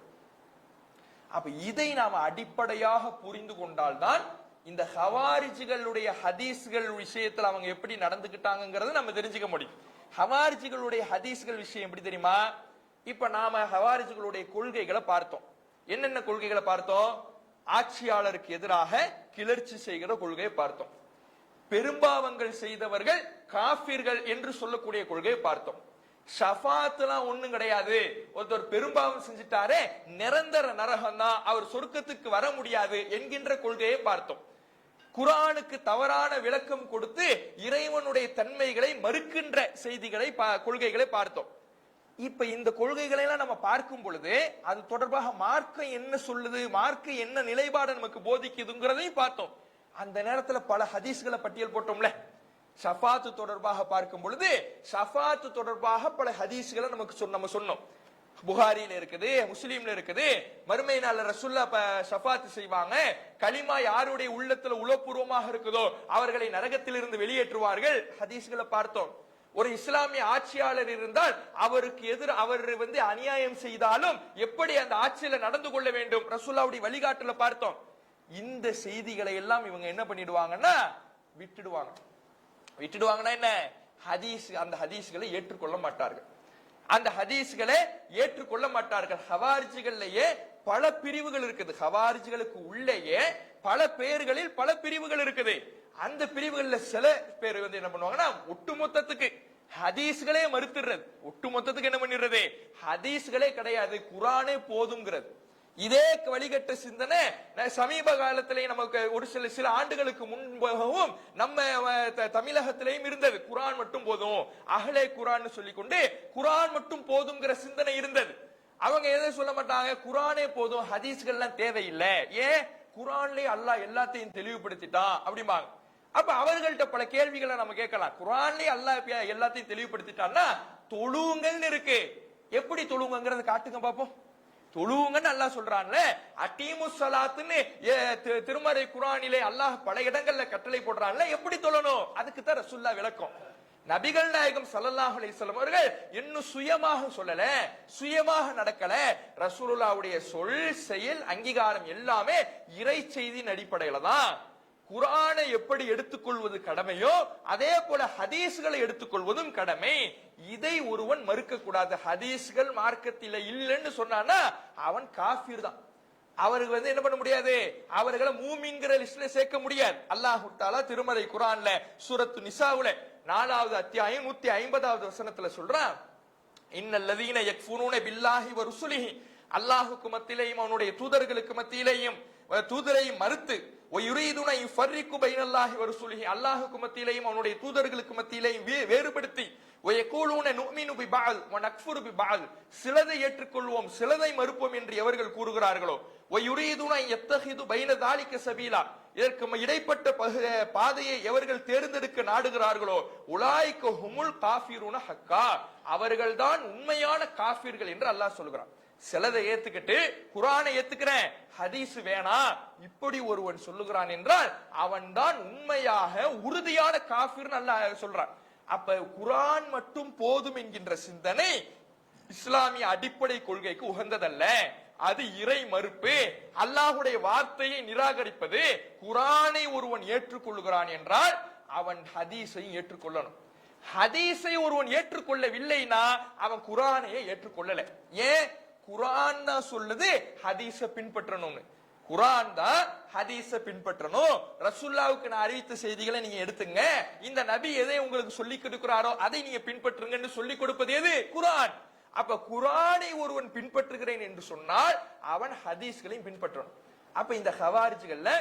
அப்ப இதை நாம அடிப்படையாக புரிந்து கொண்டால்தான் இந்த ஹவாரிஜிகளுடைய ஹதீஸ்கள் விஷயத்துல அவங்க எப்படி நடந்துகிட்டாங்கிறத நம்ம தெரிஞ்சுக்க முடியும். ஹவாரிஜிகளுடைய ஹதீஸ்கள் விஷயம் எப்படி தெரியுமா? இப்ப நாம ஹவாரிஜிகளுடைய கொள்கைகளை பார்த்தோம். என்னென்ன கொள்கைகளை பார்த்தோம்? ஆட்சியாளருக்கு எதிராக கிளர்ச்சி செய்கிற கொள்கையை பார்த்தோம். பெரும்பாவங்கள் செய்தவர்கள் காஃபிர்கள் என்று சொல்லக்கூடிய கொள்கையை பார்த்தோம். ஷஃபாத்லாம் ஒண்ணும் கிடையாது, ஒருத்தர் பெரும்பாவம் செஞ்சிட்டாரே நிரந்தர நரகம் தான், அவர் சொர்க்கத்துக்கு வர முடியாது என்கின்ற கொள்கையை பார்த்தோம். குர்ஆனுக்கு தவறான விளக்கம் கொடுத்து இறைவனுடைய தன்மைகளை மறுக்கின்ற செய்திகளை கொள்கைகளை பார்த்தோம். இப்ப இந்த கொள்கைகளை எல்லாம் நம்ம பார்க்கும் பொழுது அது தொடர்பாக மார்க்கம் என்ன சொல்லுது, மார்க்கம் என்ன நிலைப்பாடு நமக்கு போதிக்குதுங்கிறதையும் பார்த்தோம். அந்த நேரத்துல பல ஹதீஸ்களை பட்டியல் போட்டோம்ல. ஷஃபாத்து தொடர்பாக பார்க்கும் பொழுது ஷஃபாத்து தொடர்பாக பல ஹதீஸ்களை நம்ம சொன்னோம். புகாரில இருக்குது, முஸ்லீம்ல இருக்குது. மறுமை நாள் ரசூலுல்லாஹ் ஷஃபாத்து செய்வாங்க. கலிமா யாருடைய உள்ளத்துல உளப்பூர்வமாக இருக்குதோ அவர்களை நரகத்திலிருந்து வெளியேற்றுவார்கள். ஹதீஸ்களை பார்த்தோம். ஒரு இஸ்லாமிய ஆட்சியாளர் இருந்தால் அவருக்கு அவர் அநியாயம் செய்தாலும் எப்படி அந்த ஆட்சியில நடந்து கொள்ள வேண்டும் ரசூலுல்லாஹ்வுடைய வழிகாட்டுல பார்த்தோம். இந்த செய்திகளை எல்லாம் இவங்க என்ன பண்ணிடுவாங்கன்னா விட்டுடுவாங்கன்னா என்ன, அந்த ஹதீஸ்களை ஏற்றுக்கொள்ள மாட்டார்கள். அந்த ஹதீஸ்களை ஏற்றுக்கொள்ள மாட்டார்கள். ஹவாரிஜிகள்லயே பல பிரிவுகள் இருக்குது. ஹவாரிஜிகளுக்கு உள்ளேயே பல பெயர்களில் பல பிரிவுகள் இருக்குது. அந்த பிரிவுகள்ல சில பேர் என்ன பண்ணுவாங்கன்னா ஒட்டுமொத்தத்துக்கு ஹதீஸ்களே மறுத்துறது. ஒட்டுமொத்தத்துக்கு என்ன பண்ணிடுறது? ஹதீஸ்களே கிடையாது, குர்ஆனே போதும்ங்கிறது. இதே வழிகட்ட சிந்தனை சமீப காலத்திலே நமக்கு ஒரு சில ஆண்டுகளுக்கு முன்பாகவும் நம்ம தமிழகத்திலேயும் இருந்தது. குர்ஆன் மட்டும் போதும், அஹ்லே குர்ஆன் சொல்லிக்கொண்டு குர்ஆன் மட்டும் போதும்ங்கிற சிந்தனை இருந்தது. அவங்க எதை சொல்ல மாட்டாங்க, குர்ஆனே போதும், ஹதீஸ்கள்லாம் தேவையில்லை. ஏன்? குர்ஆன்லயே அல்லாஹ் எல்லாத்தையும் தெளிவுபடுத்திட்டான் அப்படிம்பாங்க. அப்ப அவர்கள்ட்ட பல கேள்விகளை நம்ம கேட்கலாம். குர்ஆன்லயே அல்லாஹ் எல்லாத்தையும் தெளிவுபடுத்திட்டான்னா தொழுவுங்கன்னு இருக்கு, எப்படி தொழுவுங்கிறத காட்டுங்க பாப்போம். தொழுவுங்கன்னு அல்லாஹ் சொல்றான்ல, அகீமுஸ் ஸலாத்துன்னு திருமறை குர்ஆனிலே அல்லாஹ் பல இடங்கள்ல கட்டளை போடுறான்ல, எப்படி தொழணும் அதுக்கு தான் ரசூலுல்லாஹ் விளக்கம். நபிகள் நாயகம் ஸல்லல்லாஹு அலைஹி வஸல்லம் அவர்கள் இன்னும் சுயமாக சொல்லல, சுயமாக நடக்கல. ரசூலுல்லாஹ்வுடைய சொல், செயல், அங்கீகாரம் எல்லாமே இறை செய்தியின் அடிப்படையில தான். குர்ஆனை எப்படி எடுத்துக்கொள்வது கடமையோ அதே போல ஹதீஸ்களை எடுத்துக்கொள்வதும் கடமை. இதை ஒருவன் மறுக்க கூடாது. ஹதீஸ்கள் மார்க்கத்தில் இல்லைன்னு சொன்னானா அவன் காஃபிர் தான். அவருக்கு என்ன பண்ண முடியாது, அவர்களை மூமின்கிற லிஸ்ட்ல சேர்க்க முடியாது. அல்லாஹ் தஆலா திருமறை குர்ஆன்ல சூரத்து நிசாவுல 4வது அத்தியாயம் 150வது வசனத்துல சொல்றான், இன்னல்லதீன யக்ஃபுரூன பில்லாஹி வ ருசுலிஹி, அல்லாஹ்வுக்கு மத்தியிலேயும் அவனுடைய தூதர்களுக்கு மத்தியிலேயும் தூதரை மறுத்து, வயுரீதுன யுஃபர்ரிகு பைனல்லாஹி வ ருசுலிஹி, அல்லாஹ்வுக்கு மத்தியிலேயும் அவனுடைய தூதர்களுக்கு மத்தியிலேயும் வேறுபடுத்தி, வயகூலுன நுமினு பிபஅல் வ நக்ஃபுரு பிபஅல், சிலதை ஏற்றுக்கொள்வோம் சிலதை மறுப்போம் என்று எவர்கள் கூறுகிறார்களோ, வயுரீதுன யத்தஹிது பைன தாலிக சபீலா, இதற்கு இடைப்பட்ட பாதையை எவர்கள் தேர்ந்தெடுக்க நாடுகிறார்களோ, உலாயிக ஹுமுல் காஃபிரூன ஹக்கா, அவர்கள்தான் உண்மையான காஃபிர்கள் என்று அல்லாஹ் சொல்கிறான். சிலதை ஏத்துக்கிட்டு குர்ஆனை ஏத்துக்கிறேன் ஹதீஸ் வேணாம் இப்படி ஒருவன் சொல்லுகிறான் என்றால் அவன் தான் உண்மையாக உறுதியான காஃபிர்னு அல்லாஹ் சொல்றான். அப்ப குர்ஆன் மட்டும் போதும் என்கின்ற சிந்தனை இஸ்லாமிய அடிப்படை கொள்கைக்கு உகந்ததல்ல. அது இறை மறுப்பு, அல்லாஹ்வுடைய வார்த்தையை நிராகரிப்பது. குர்ஆனை ஒருவன் ஏற்றுக்கொள்கிறான் என்றால் அவன் ஹதீஸை ஏற்றுக்கொள்ளணும். ஹதீஸை ஒருவன் ஏற்றுக்கொள்ளவில்லைனா அவன் குர்ஆனையே ஏற்றுக்கொள்ளல. ஏன்? குர்ஆன் தான் சொல்லுது ஹதீஸ பின்பற்றணும்னு. குர்ஆன் தான் ஹதீஸ பின்பற்றணும். ரசூலுல்லாஹ்வுக்கு நான் அறிவித்த செய்திகளை நீங்க எடுத்துங்க, இந்த நபி எதை உங்களுக்கு சொல்லி கொடுக்கிறாரோ அதை நீங்க பின்பற்றுங்கன்னு சொல்லி கொடுப்பது எது? குர்ஆன். அப்ப குர்ஆனை ஒருவன் பின்பற்றுகிறேன் என்று சொன்னால் அவன் ஹதீஸ்களையும் பின்பற்றணும். அப்ப இந்த ஹவாரிஜ்கள்ல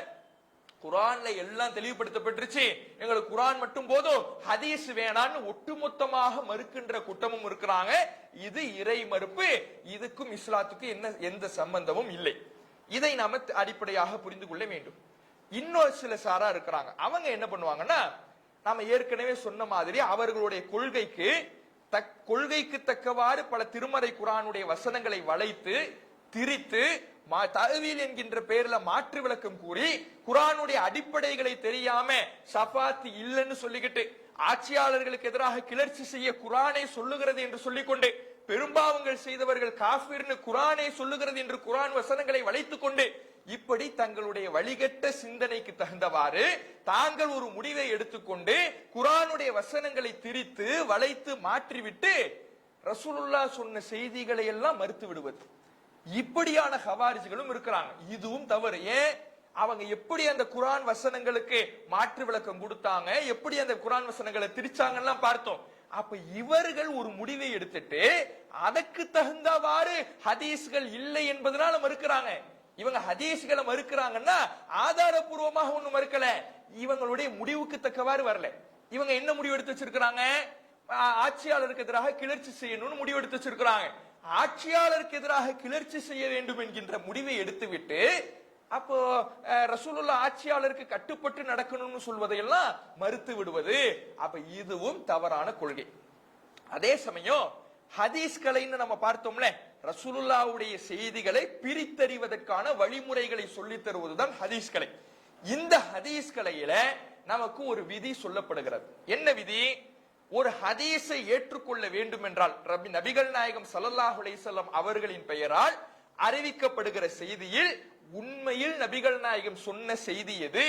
குர்ஆன்ல எல்லாம் தெளிவுபடுத்தப்பட்டுருச்சு, எங்களுக்கு குர்ஆன் மட்டும் போதும் ஹதீஸ் வேணான்னு ஒட்டுமொத்தமாக மறுக்கின்ற கூட்டமும் இருக்கிறாங்க. இது இறை மறுப்பு. இதுக்கும் இஸ்லாத்துக்கும் எந்த சம்பந்தமும் இல்லை. இதை நாம அடிப்படையாக புரிந்து கொள்ள வேண்டும். இன்னொரு சில சாரா இருக்கிறாங்க, அவங்க என்ன பண்ணுவாங்கன்னா, நாம ஏற்கனவே சொன்ன மாதிரி அவர்களுடைய கொள்கைக்கு தக்கவாறு பல திருமறை குர்ஆனுடைய வசனங்களை வளைத்து திரித்து தஅவீல் என்கின்ற பெயர்ல மாற்று விளக்கம் கூறி குர்ஆனுடைய அடிப்படைகளை தெரியாம ஷஃபாத் இல்லைன்னு சொல்லிக்கிட்டு ஆட்சியாளர்களுக்கு எதிராக கிளர்ச்சி செய்ய குர்ஆனை சொல்லுகிறது என்று சொல்லிக்கொண்டு பெரும்பாவங்கள் செய்தவர்கள் காஃபிர்னு குர்ஆனை சொல்லுகிறது என்று குர்ஆன் வசனங்களை வளைத்துக் கொண்டு இப்படி தங்களுடைய வழிகட்ட சிந்தனைக்கு தகுந்தவாறு தாங்கள் ஒரு முடிவை எடுத்துக்கொண்டு குர்ஆனுடைய வசனங்களை திரித்து வளைத்து மாற்றிவிட்டு ரசூலுல்லாஹ் சொன்ன செய்திகளை எல்லாம் மறுத்து விடுவது. இப்படியான ஹவாரிஜ்களும் இருக்கிறாங்க. இதுவும் தவறு. ஏன்? அவங்க எப்படி அந்த குர்ஆன் வசனங்களுக்கு மாற்று விளக்கம் கொடுத்தாங்க, எப்படி அந்த குர்ஆன் வசனங்களை திரிச்சாங்கன்னா பார்த்தோம். அப்ப இவர்கள் ஒரு முடிவை எடுத்துட்டு அதற்கு தகுந்தவாறு ஹதீஸ்கள் இல்லை என்பதனால மறுக்கிறாங்க. இவங்க ஹதீஸ்களை மறுக்கிறாங்கன்னா ஆதாரபூர்வமாக ஒண்ணு மறுக்கல, இவங்களுடைய முடிவுக்கு தக்கவாறு வரல. இவங்க என்ன முடிவு எடுத்து வச்சிருக்கிறாங்க? ஆட்சியாளருக்கு எதிராக கிளர்ச்சி செய்யணும்னு முடிவு எடுத்து வச்சிருக்கிறாங்க. ஆட்சியாளருக்கு எதிராக கிளர்ச்சி செய்ய வேண்டும் என்கின்ற முடிவை எடுத்துவிட்டு அப்போ ரசூலுல்லாஹ் ஆட்சியாளருக்கு கட்டுப்பட்டு நடக்கணும்னு சொல்வதையெல்லாம் மறுத்து விடுவது. அப்ப இதுவும் தவறான கொள்கை. அதே சமயம் ஹதீஸ்களைன்னு நம்ம பார்த்தோம்ல, ரசூலுல்லாஹ்வுடைய செய்திகளை பிரித்தறிவதற்கான வழிமுறைகளை சொல்லித் தருவதுதான் ஹதீஸ்களை. இந்த ஹதீஸ்களையில நமக்கு ஒரு விதி சொல்லப்படுகிறது. என்ன விதி? ஒரு ஹதீஸை ஏற்றுக்கொள்ள வேண்டும் என்றால் நபிகள் நாயகம் ஸல்லல்லாஹு அலைஹி வஸல்லம் அவர்களின் பெயரால் அறிவிக்கப்படுகிற செய்தியில் உண்மையில் நபிகள் நாயகம் சொன்ன செய்தி எது,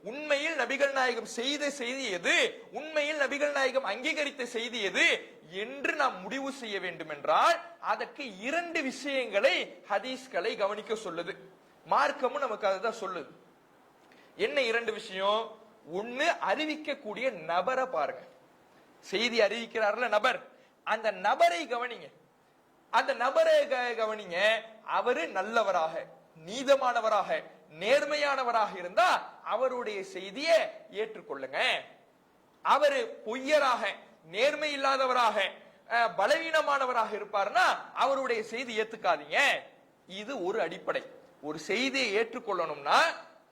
உண்மையில் நபிகள் நாயகம் செய்த செய்தி எது, உண்மையில் நபிகள் நாயகம் அங்கீகரித்த செய்தி எது என்று நாம் முடிவு செய்ய வேண்டும் என்றால் அதற்கு 2 விஷயங்களை ஹதீஸ்களை கவனிக்க சொல்லுது. மார்க்கமும் நமக்கு அதுதான் சொல்லுது. என்ன 2 விஷயம்? ஒண்ணு, அறிவிக்கக்கூடிய நபரை பாருங்க. செய்தி அறிவிக்கிறார்ல நபர், அந்த நபரை கவனிங்க. அந்த நபரை கவனிங்க. அவரு நல்லவராக, நீதமானவராக, நேர்மையானவராக இருந்தா அவருடைய செய்தியை ஏற்றுக்கொள்ளுங்க. அவரு பொய்யராக, நேர்மை இல்லாதவராக, பலவீனமானவராக இருப்பார்னா அவருடைய செய்தி ஏத்துக்காதீங்க. இது ஒரு அடிப்படை. ஒரு செய்தியை ஏற்றுக்கொள்ளணும்னா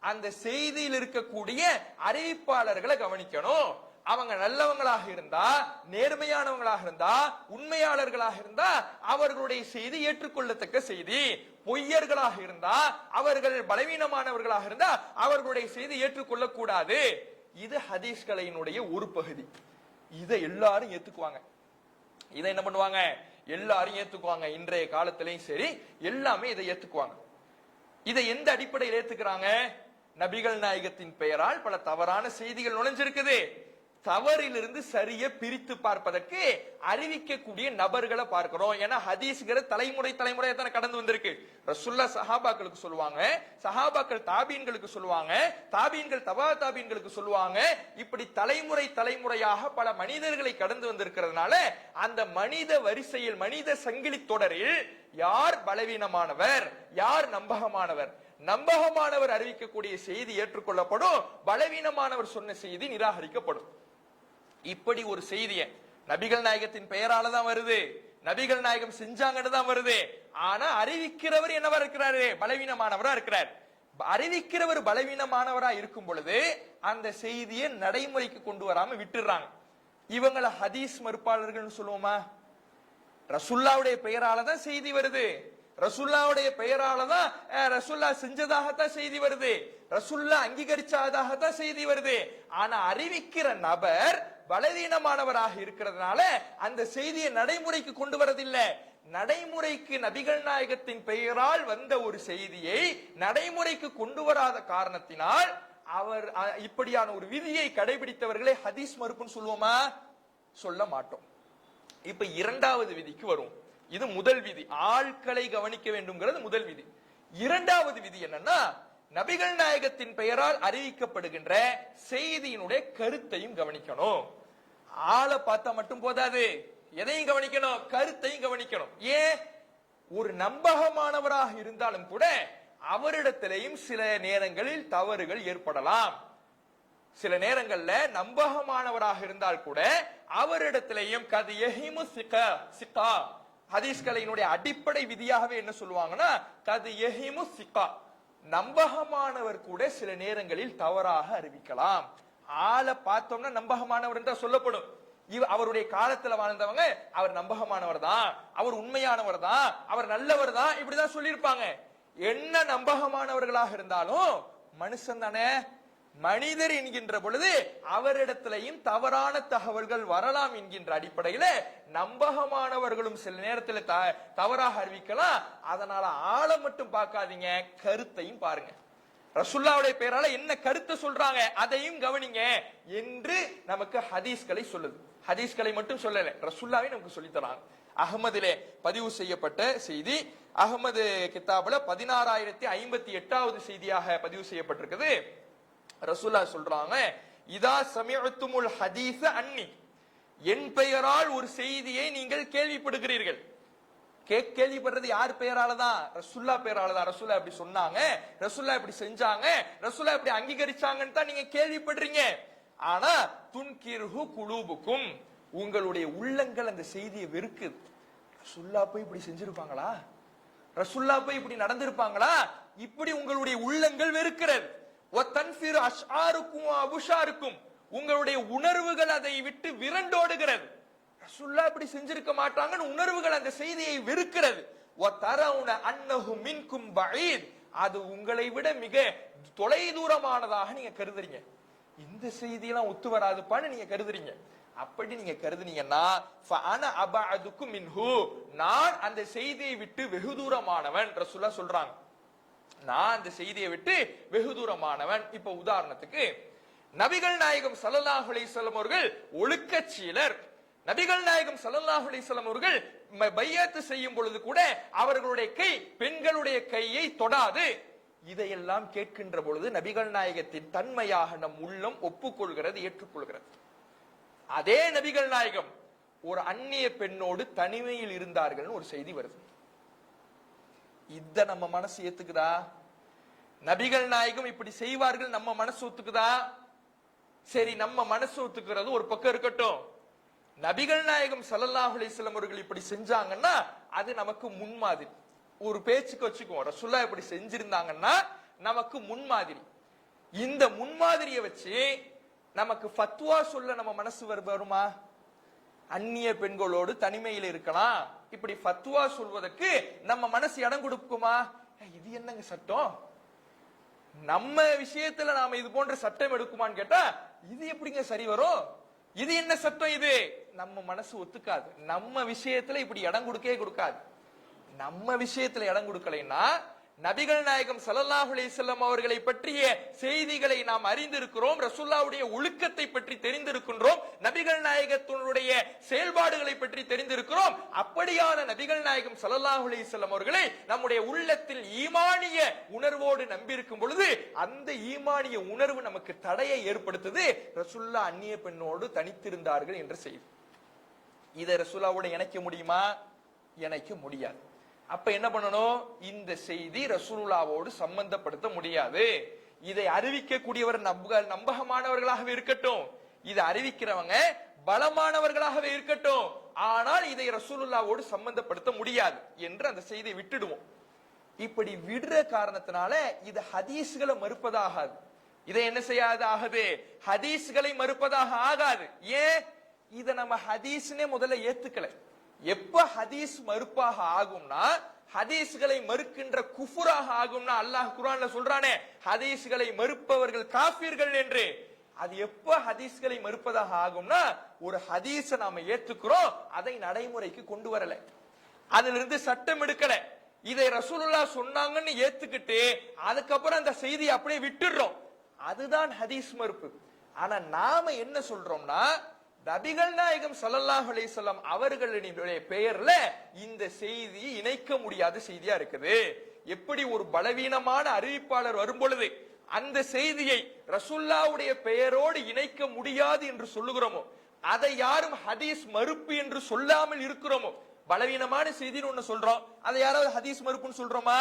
அந்த செய்தியில் இருக்கக்கூடிய அறிவிப்பாளர்களை கவனிக்கணும். அவங்க நல்லவங்களாக இருந்தா, நேர்மையானவங்களாக இருந்தா, உண்மையாளர்களாக இருந்தா அவர்களுடைய செய்தி ஏற்றுக்கொள்ளத்தக்க செய்தி. பொய்யர்களாக இருந்தா, அவர்கள் பலவீனமானவர்களாக இருந்தா அவர்களுடைய செய்தி ஏற்றுக்கொள்ள கூடாது. இது ஹதீஸ்களினுடைய ஒரு பகுதி. இதை எல்லாரும் ஏத்துக்குவாங்க. இதை என்ன பண்ணுவாங்க? எல்லாரும் ஏத்துக்குவாங்க. இன்றைய காலத்திலையும் சரி எல்லாமே இதை ஏத்துக்குவாங்க. இதை எந்த அடிப்படையில் ஏத்துக்கிறாங்க? நபிகள் நாயகத்தின் பெயரால் பல தவறான செய்திகள் நுழைஞ்சிருக்குது. தவறிலிருந்து சரியை பிரித்து பார்ப்பதற்கு அறிவிக்கக்கூடிய நபர்களை பார்க்கிறோம். ஏன்னா ஹதீஸ்ங்கிற தலைமுறையா தானே கடந்து வந்திருக்கு. ரசூலுல்லாஹ் சஹாபாக்களுக்கு சொல்லுவாங்க, சஹாபாக்கள் தாபீன்களுக்கு சொல்லுவாங்க, தாபீன்கள் தபா தாபீன்களுக்கு சொல்லுவாங்க. இப்படி தலைமுறையாக பல மனிதர்களை கடந்து வந்திருக்கிறதுனால அந்த மனித வரிசையில், மனித சங்கிலி தொடரில் யார் பலவீனமானவர், யார் நம்பகமானவர், நம்பகமானவர் அறிவிக்கக்கூடிய செய்தி ஏற்றுக்கொள்ளப்படும், பலவீனமானவர் சொன்ன செய்தி நிராகரிக்கப்படும். இப்படி ஒரு செய்திய நபிகள் நாயகத்தின் பெயரால தான் வருது, நபிகள் நாயகம் செஞ்சாங்கன்னு தான் வருது. ஆனா அறிவிக்கிறவர் என்னவா இருக்கிறாரு? பலவீனமானவரா இருக்கிறார். அறிவிக்கிறவர் பலவீனமானவரா இருக்கும் பொழுது அந்த செய்தியை நடைமுறைக்கு கொண்டு வராம விட்டுறாங்க. இவங்களை ஹதீஸ் மறுப்பாளர்கள் சொல்லுவோமா? ரசூலுல்லாஹ்வுடைய பெயரால தான் செய்தி வருது, ரசூலுல்லாஹ்வுடைய பெயரால தான் ரசூலுல்லாஹ் செஞ்சதாகத்தான் செய்தி வருது, ரசூலுல்லாஹ் அங்கீகரிச்சதாகத்தான் செய்தி வருது. ஆனா அறிவிக்கிற நபர் பலவீனமானவராக இருக்கிறதுனால அந்த செய்தியை நடைமுறைக்கு கொண்டு வரதில்லை. நடைமுறைக்கு நபிகள் நாயகத்தின் பெயரால் வந்த ஒரு செய்தியை நடைமுறைக்கு கொண்டு வராத காரணத்தினால் அவர் இப்படியான ஒரு விதியை கடைபிடித்தவர்களை ஹதீஸ் மறுப்புன்னு சொல்லுவோமா? சொல்ல மாட்டோம். இப்ப இரண்டாவது விதிக்கு வரும். இது முதல் விதி, ஆட்களை கவனிக்க வேண்டும்ங்கிறது முதல் விதி. இரண்டாவது விதி என்னன்னா, நபிகள் நாயகத்தின் பெயரால் அறிவிக்கப்படுகின்ற செய்தியினுடைய கருத்தையும் கவனிக்கணும். ஆளை பார்த்தா மட்டும் போதாது, எதையும் கவனிக்கணும், கருத்தையும் கவனிக்கணும். ஏன்? ஒரு நம்பகமானவராக இருந்தாலும் கூட அவரிடத்திலேயும் சில நேரங்களில் தவறுகள் ஏற்படலாம். சில நேரங்கள்ல நம்பகமானவராக இருந்தால் கூட அவரிடத்திலேயும் கது யஹிமு சிகா, ஹதீஸ்களினுடைய அடிப்படை விதியாகவே என்ன சொல்லுவாங்கன்னா, கது யஹிமு சிகா, நம்பகமானவர் கூட சில நேரங்களில் தவறாக அறிவிக்கலாம். ஆளை பார்த்தோம்னா நம்பகமானவர் என்று சொல்லப்படும். அவருடைய காலத்துல வாழ்ந்தவங்க அவர் நம்பகமானவர் தான், அவர் உண்மையானவர் தான், அவர் நல்லவர் தான், இப்படிதான் சொல்லியிருப்பாங்க. என்ன நம்பகமானவர்களாக இருந்தாலும் மனுஷன் தானே, மனிதர் என்கின்ற பொழுது அவரிடத்திலையும் தவறான தகவல்கள் வரலாம் என்கின்ற அடிப்படையில நம்பகமானவர்களும் சில நேரத்தில் தவறாக அறிவிக்கலாம். அதனால ஆளை மட்டும் பார்க்காதீங்க, கருத்தையும் பாருங்க. ரசூலுல்லாஹ்வுடைய பெயரால என்ன கருத்தை சொல்றாங்க அதையும் கவனிங்க என்று நமக்கு ஹதீஸ்களை சொல்லுது. ஹதீஸ்களை மட்டும் சொல்லல, ரசூலுல்லாஹ்வை நமக்கு சொல்லி தராங்க. அகமதிலே பதிவு செய்யப்பட்ட செய்தி, அகமது கிதாபுல 16058வது செய்தியாக பதிவு செய்யப்பட்டிருக்குது. ரசூலுல்லாஹ் சொல்றாங்க, இதா சமிஅத்துமுல் ஹதீஸ அன்னி, என் பெயரால் ஒரு செய்தியை நீங்கள் கேள்விப்படுகிறீர்கள். கேள்விப்படுறது யார் பெயரால தான்? ரசூலுல்லாஹ் பெயரால தான். ரசூலுல்லாஹ் இப்படி சொன்னாங்க, ரசூலுல்லாஹ் இப்படி செஞ்சாங்க, ரசூலுல்லாஹ் இப்படி அங்கீகரிச்சாங்கன்னு தான் நீங்க கேள்விப்படுறீங்க. ஆனா துன்கிர்ஹு குலூபுக்கும், உங்களுடைய உள்ளங்கள் அந்த செய்தியை வெறுக்குது. ரசூலுல்லாஹ் போய் இப்படி செஞ்சிருப்பாங்களா, ரசூலுல்லாஹ் போய் இப்படி நடந்திருப்பாங்களா, இப்படி உங்களுடைய உள்ளங்கள் வெறுக்கிறது. வதன்ஃபிரு அஷ்ஆருக்கும் அபுஷாருக்கும், உங்களுடைய உணர்வுகள் அதை விட்டு விரண்டோடுகிறது. ரசூலுல்லாஹ் இப்படி செஞ்சிருக்க மாட்டாங்கன்னு உணர்வுகள் அந்த செய்தியை வெறுக்கிறது. வதரவுன அன்னஹு மின்கும் பஈத், அது உங்களை விட மிக தொலைதூரமானதாக நீங்க கருதுறீங்க. இந்த செய்தியெல்லாம் ஒத்து வராதுப்பான்னு நீங்க கருதுறீங்க. அப்படி நீங்க கருதுனீங்கன்னா ஃபஅன அபஅதுக்கும் மின்ஹு, நான் அந்த செய்தியை விட்டு வெகு தூரமானவன் ரசூலுல்லாஹ் சொல்றாங்க. நான் அந்த செய்தியை விட்டு வெகு தூரமானவன். இப்ப உதாரணத்துக்கு நபிகள் நாயகம் ஸல்லல்லாஹு அலைஹி வஸல்லம் அவர்கள் ஒழுக்கச்சீலர். நபிகள் நாயகம் ஸல்லல்லாஹு அலைஹி வஸல்லம் அவர்கள் பையத்து செய்யும் பொழுது கூட அவர்களுடைய கை பெண்களுடைய கையை தொடாது. இதையெல்லாம் கேட்கின்ற பொழுது நபிகள் நாயகத்தின் தன்மையாக நம் உள்ளம் ஒப்புக்கொள்கிறது, ஏற்றுக்கொள்கிறது. அதே நபிகள் நாயகம் ஒரு அந்நிய பெண்ணோடு தனிமையில் இருந்தார்கள் ஒரு செய்தி வருது. இத நம்ம மனசு ஏத்துக்குதா? நபிகள் நாயகம் இப்படி செய்வார்கள் நம்ம மனசு ஒத்துக்குதா? சரி, நம்ம மனசு ஒத்துக்கிறது ஒரு பக்கம் இருக்கட்டும். நபிகள் நாயகம் ஸல்லல்லாஹு அலைஹி வஸல்லம் அவர்கள் இப்படி செஞ்சாங்கன்னா அது நமக்கு முன்மாதிரி. ஒரு பேச்சுக்கு வச்சுக்குவோம், ரசூலுல்லாஹ் இப்படி செஞ்சிருந்தாங்கன்னா நமக்கு முன்மாதிரி. இந்த முன்மாதிரியை வச்சு நமக்கு ஃபத்வா சொல்ல நம்ம மனசு வருமா? அந்நிய பெண்களோடு தனிமையில் இருக்கலாம், இப்படி ஃபத்வா சொல்வதற்கு நம்ம மனசு இடம் கொடுக்குமா? இது என்னங்க சட்டம், நம்ம விஷயத்துல நாம இது போன்ற சட்டம் எடுக்குமான்னு கேட்டா இது எப்படிங்க சரி வரும்? இது என்ன சட்டம் இது? நம்ம மனசு ஒத்துக்காது. நம்ம விஷயத்துல இப்படி இடம் கொடுக்கவே கொடுக்காது. நம்ம விஷயத்துல இடம் கொடுக்கலைன்னா நபிகள் நாயகம் ஸல்லல்லாஹு அலைஹி வஸல்லம் அவர்களை பற்றிய செய்திகளை நாம் அறிந்திருக்கிறோம், ரசூலுல்லாஹ்வுடைய ஒழுக்கத்தை பற்றி தெரிந்திருக்கின்றோம், நபிகள் நாயகத்தினுடைய செயல்பாடுகளை பற்றி தெரிந்திருக்கிறோம். அப்படியான நபிகள் நாயகம் ஸல்லல்லாஹு அலைஹி வஸல்லம் அவர்களை நம்முடைய உள்ளத்தில் ஈமானிய உணர்வோடு நம்பியிருக்கும் பொழுது அந்த ஈமானிய உணர்வு நமக்கு தடையை ஏற்படுத்துது. ரசூலுல்லாஹ் அந்நிய பெண்ணோடு தனித்திருந்தார்கள் என்ற செய்தி. இதை ரசூலுல்லாஹ்வோடு இணைக்க முடியுமா? இணைக்க முடியாது. அப்ப என்ன பண்ணணும்? இந்த செய்தி ரசூலுல்லாஹ்வோடு சம்பந்தப்படுத்த முடியாது. இதை அறிவிக்கக்கூடியவர் நம்பகமானவர்களாகவே இருக்கட்டும், இதை அறிவிக்கிறவங்க பலமானவர்களாகவே இருக்கட்டும், ஆனால் இதை ரசூலுல்லாஹ்வோடு சம்பந்தப்படுத்த முடியாது என்று அந்த செய்தியை விட்டுடுவோம். இப்படி விடுற காரணத்தினால இது ஹதீஸ்களை மறுப்பதாகாது. இதை என்ன செய்யாது ஆகுது? ஹதீஸ்களை மறுப்பதாக ஆகாது. ஏன்? இதை நம்ம ஹதீஸ்னே முதல்ல ஏத்துக்கல. எப்ப ஹதீஸ் மறுப்பாக ஆகும்னா, ஹதீஸ்களை மறுக்கின்ற குஃபுராக ஆகும்னா, அல்லாஹ் குர்ஆன்ல சொல்றானே ஹதீஸ்களை மறுப்பவர்கள் காஃபிர்கள் என்று. அது எப்ப ஹதீஸ்களை மறுப்பதாக ஆகும்னா, ஒரு ஹதீஸை நாம ஏத்துக்கிறோம், அதை நடைமுறைக்கு கொண்டு வரல, அதிலிருந்து சட்டம் எடுக்கல, இதை ரசூலுல்லாஹ் சொன்னாங்கன்னு ஏத்துக்கிட்டு அதுக்கப்புறம் அந்த செய்தியை அப்படியே விட்டுடுறோம். அதுதான் ஹதீஸ் மறுப்பு. ஆனா நாம என்ன சொல்றோம்னா, நபிகள் நாயகம் ஸல்லல்லாஹு அலைஹி வஸல்லம் அவர்களுடைய பெயர்ல இந்த செய்தி இணைக்க முடியாத செய்தியா இருக்குது. எப்படி ஒரு பலவீனமான அறிவிப்பாளர் வரும் பொழுது அந்த செய்தியை ரசூலுல்லாஹ்வுடைய பெயரோடு இணைக்க முடியாது என்று சொல்லுகிறோமோ, அதை யாரும் ஹதீஸ் மறுப்பு என்று சொல்லாமல் இருக்கிறோமோ, பலவீனமான செய்தின்னு ஒண்ணு சொல்றோம், அதை யாராவது ஹதீஸ் மறுப்புன்னு சொல்றோமா?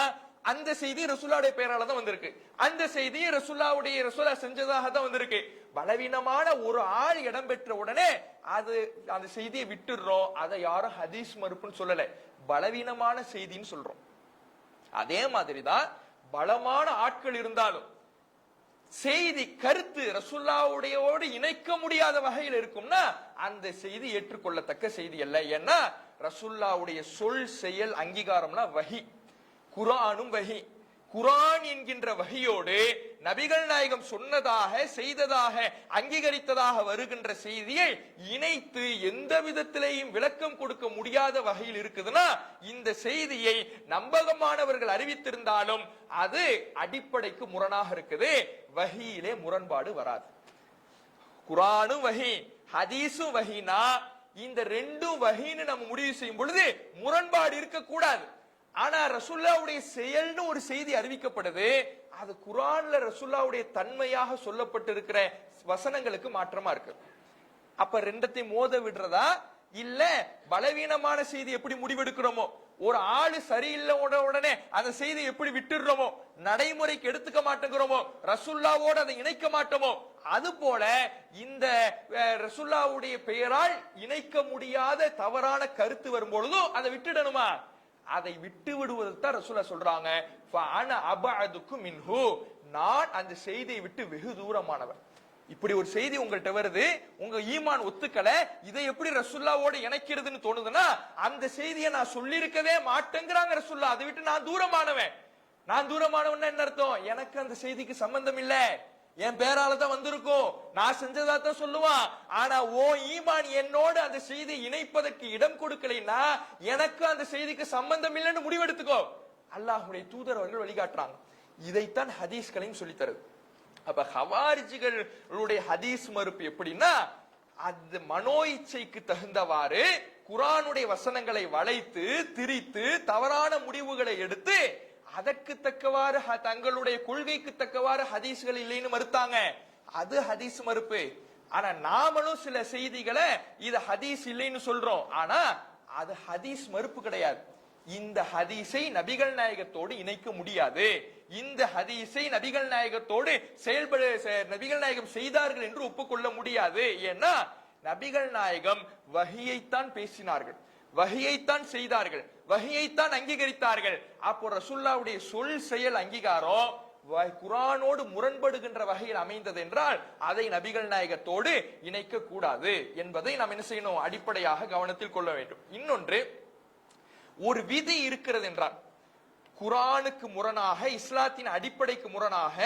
அந்த செய்தி ரசூலுல்லாஹ்வுடைய பெயரால தான் வந்திருக்கு, அந்த செய்தி ரசூலுல்லாஹ் செஞ்சதாக தான் வந்திருக்கு. பலவீனமான ஒரு ஆள் இடம் பெற்ற உடனே அது அந்த செய்தியை விட்டுடுறோம், அதை யாரும் ஹதீஸ் மறுப்புன்னு சொல்லல, பலவீனமான செய்தின்னு சொல்றோம். அதே மாதிரிதான் பலமான ஆட்கள் இருந்தாலும் செய்தி கருத்து ரசூலுல்லாஹ்வுடையோடு இணைக்க முடியாத வகையில் இருக்கும்னா அந்த செய்தி ஏற்றுக்கொள்ளத்தக்க செய்தி அல்ல. ஏன்னா ரசூலுல்லாஹ்வுடைய சொல் செயல் அங்கீகாரம்னா வஹி, குர்ஆனும் வஹி. குர்ஆன் என்கின்ற வஹியோடு நபிகள் நாயகம் சொன்னதாக செய்ததாக அங்கீகரித்ததாக வருகின்ற செய்தியை இணைத்து எந்த விதத்திலேயும் விளக்கம் கொடுக்க முடியாத வகையில் இருக்குதுன்னா இந்த செய்தியை நம்பகமானவர்கள் அறிவித்திருந்தாலும் அது அடிப்படைக்கு முரணாக இருக்குது. வஹியிலே முரண்பாடு வராது. குர்ஆனும் வஹி, ஹதீஸும் வஹினா இந்த ரெண்டும் வஹின்னு நம்ம முடிவு செய்யும் பொழுது முரண்பாடு இருக்க கூடாது. ஆனா ரசூலுல்லாஹ்வுடைய செயல்னு ஒரு செய்தி அறிவிக்கப்படுது, அது குர்ஆன்ல ரசூலுல்லாஹ்வுடைய தன்மையாக சொல்லப்பட்டிருக்கிற வசனங்களுக்கு மாற்றமா இருக்கு. அப்ப ரெண்டத்தையும் மோத விடுறதா இல்ல பலவீனமான செய்தி எப்படி முடிவெடுக்கிறோமோ, ஒரு ஆளு சரியில்லை உடனே அந்த செய்தி எப்படி விட்டுடுறோமோ, நடைமுறைக்கு எடுத்துக்க மாட்டேங்கிறோமோ, ரசூலுல்லாஹ்வோடு அதை இணைக்க மாட்டோமோ, அது போல இந்த ரசூலுல்லாஹ்வுடைய பெயரால் இணைக்க முடியாத தவறான கருத்து வரும்பொழுதும் அதை விட்டுடணுமா? அதை விட்டு விடுவதற்கு தான் ரசூலுல்லாஹ் சொல்றாங்க, ஃபஅன அபஅதுகு மின்ஹு, நான் அந்த செய்தியை விட்டு வெகு தூரமானவன். இப்படி ஒரு செய்தி உங்கள்கிட்ட வருது, உங்க ஈமான் ஒத்துக்கல, இதை எப்படி ரசூலுல்லாஹ்வோடு இணைக்கிறதுன்னு தோணுதுன்னா அந்த செய்தியை நான் சொல்லியிருக்கவே மாட்டேங்கிறாங்க ரசூலுல்லாஹ், அதை விட்டு நான் தூரமானவன். நான் தூரமானவன் என்ன அர்த்தம்? எனக்கு அந்த செய்திக்கு சம்பந்தம் இல்ல, என் பேரால தான் வந்திருக்கும், நான் செஞ்சதா தான் சொல்லுவான். ஆனா ஓ ஈமான் என்னோடு அந்த செய்தியை இணைப்பதற்கு இடம் கொடுக்கலைன்னா எனக்கு அந்த செய்திக்கு சம்பந்தம் இல்லைன்னு முடிவெடுத்துக்கோ. அல்லாஹ்வுடைய தூதர் அவர்கள் வழிகாட்டுறாங்க. இதைத்தான் ஹதீஸ்களையும் சொல்லி தருது. அப்ப ஹவாரிஜிகளுடைய ஹதீஸ் மறுப்பு எப்படின்னா, அது மனோ இச்சைக்கு தகுந்தவாறு குர்ஆனுடைய வசனங்களை வளைத்து திரித்து தவறான முடிவுகளை எடுத்து அதற்கு தக்கவாறு தங்களுடைய கொள்கைக்கு தக்கவாறு ஹதீஸ்கள் இல்லைன்னு மறுத்தாங்க. அது ஹதீஸ் மறுப்பு. ஆனா நாமளும் சில செய்திகளை இது ஹதீஸ் இல்லைன்னு சொல்றோம், ஆனா அது ஹதீஸ் மறுப்பு கிடையாது. இந்த ஹதீஸை நபிகள் நாயகத்தோடு இணைக்க முடியாது, இந்த ஹதீஸை நபிகள் நாயகத்தோடு நபிகள் நாயகம் செய்தார்கள் என்று ஒப்புக்கொள்ள முடியாது. ஏன்னா நபிகள் நாயகம் வஹியைத்தான் பேசினார்கள், வஹியைத்தான் செய்தார்கள், வஹியைத்தான் அங்கீகரித்தார்கள். அப்போ ரசூலுல்லாஹ்வுடைய சொல் செயல் அங்கீகாரம் குர்ஆனோடு முரண்படுகின்ற வகையில் அமைந்தது என்றால் அதை நபிகள் நாயகத்தோடு இணைக்க கூடாது என்பதை நாம் என்ன செய்யணும்? அடிப்படையாக கவனத்தில் கொள்ள வேண்டும். இன்னொன்று, ஒரு விதி இருக்கிறது என்றால் குர்ஆனுக்கு முரணாக, இஸ்லாத்தின் அடிப்படைக்கு முரணாக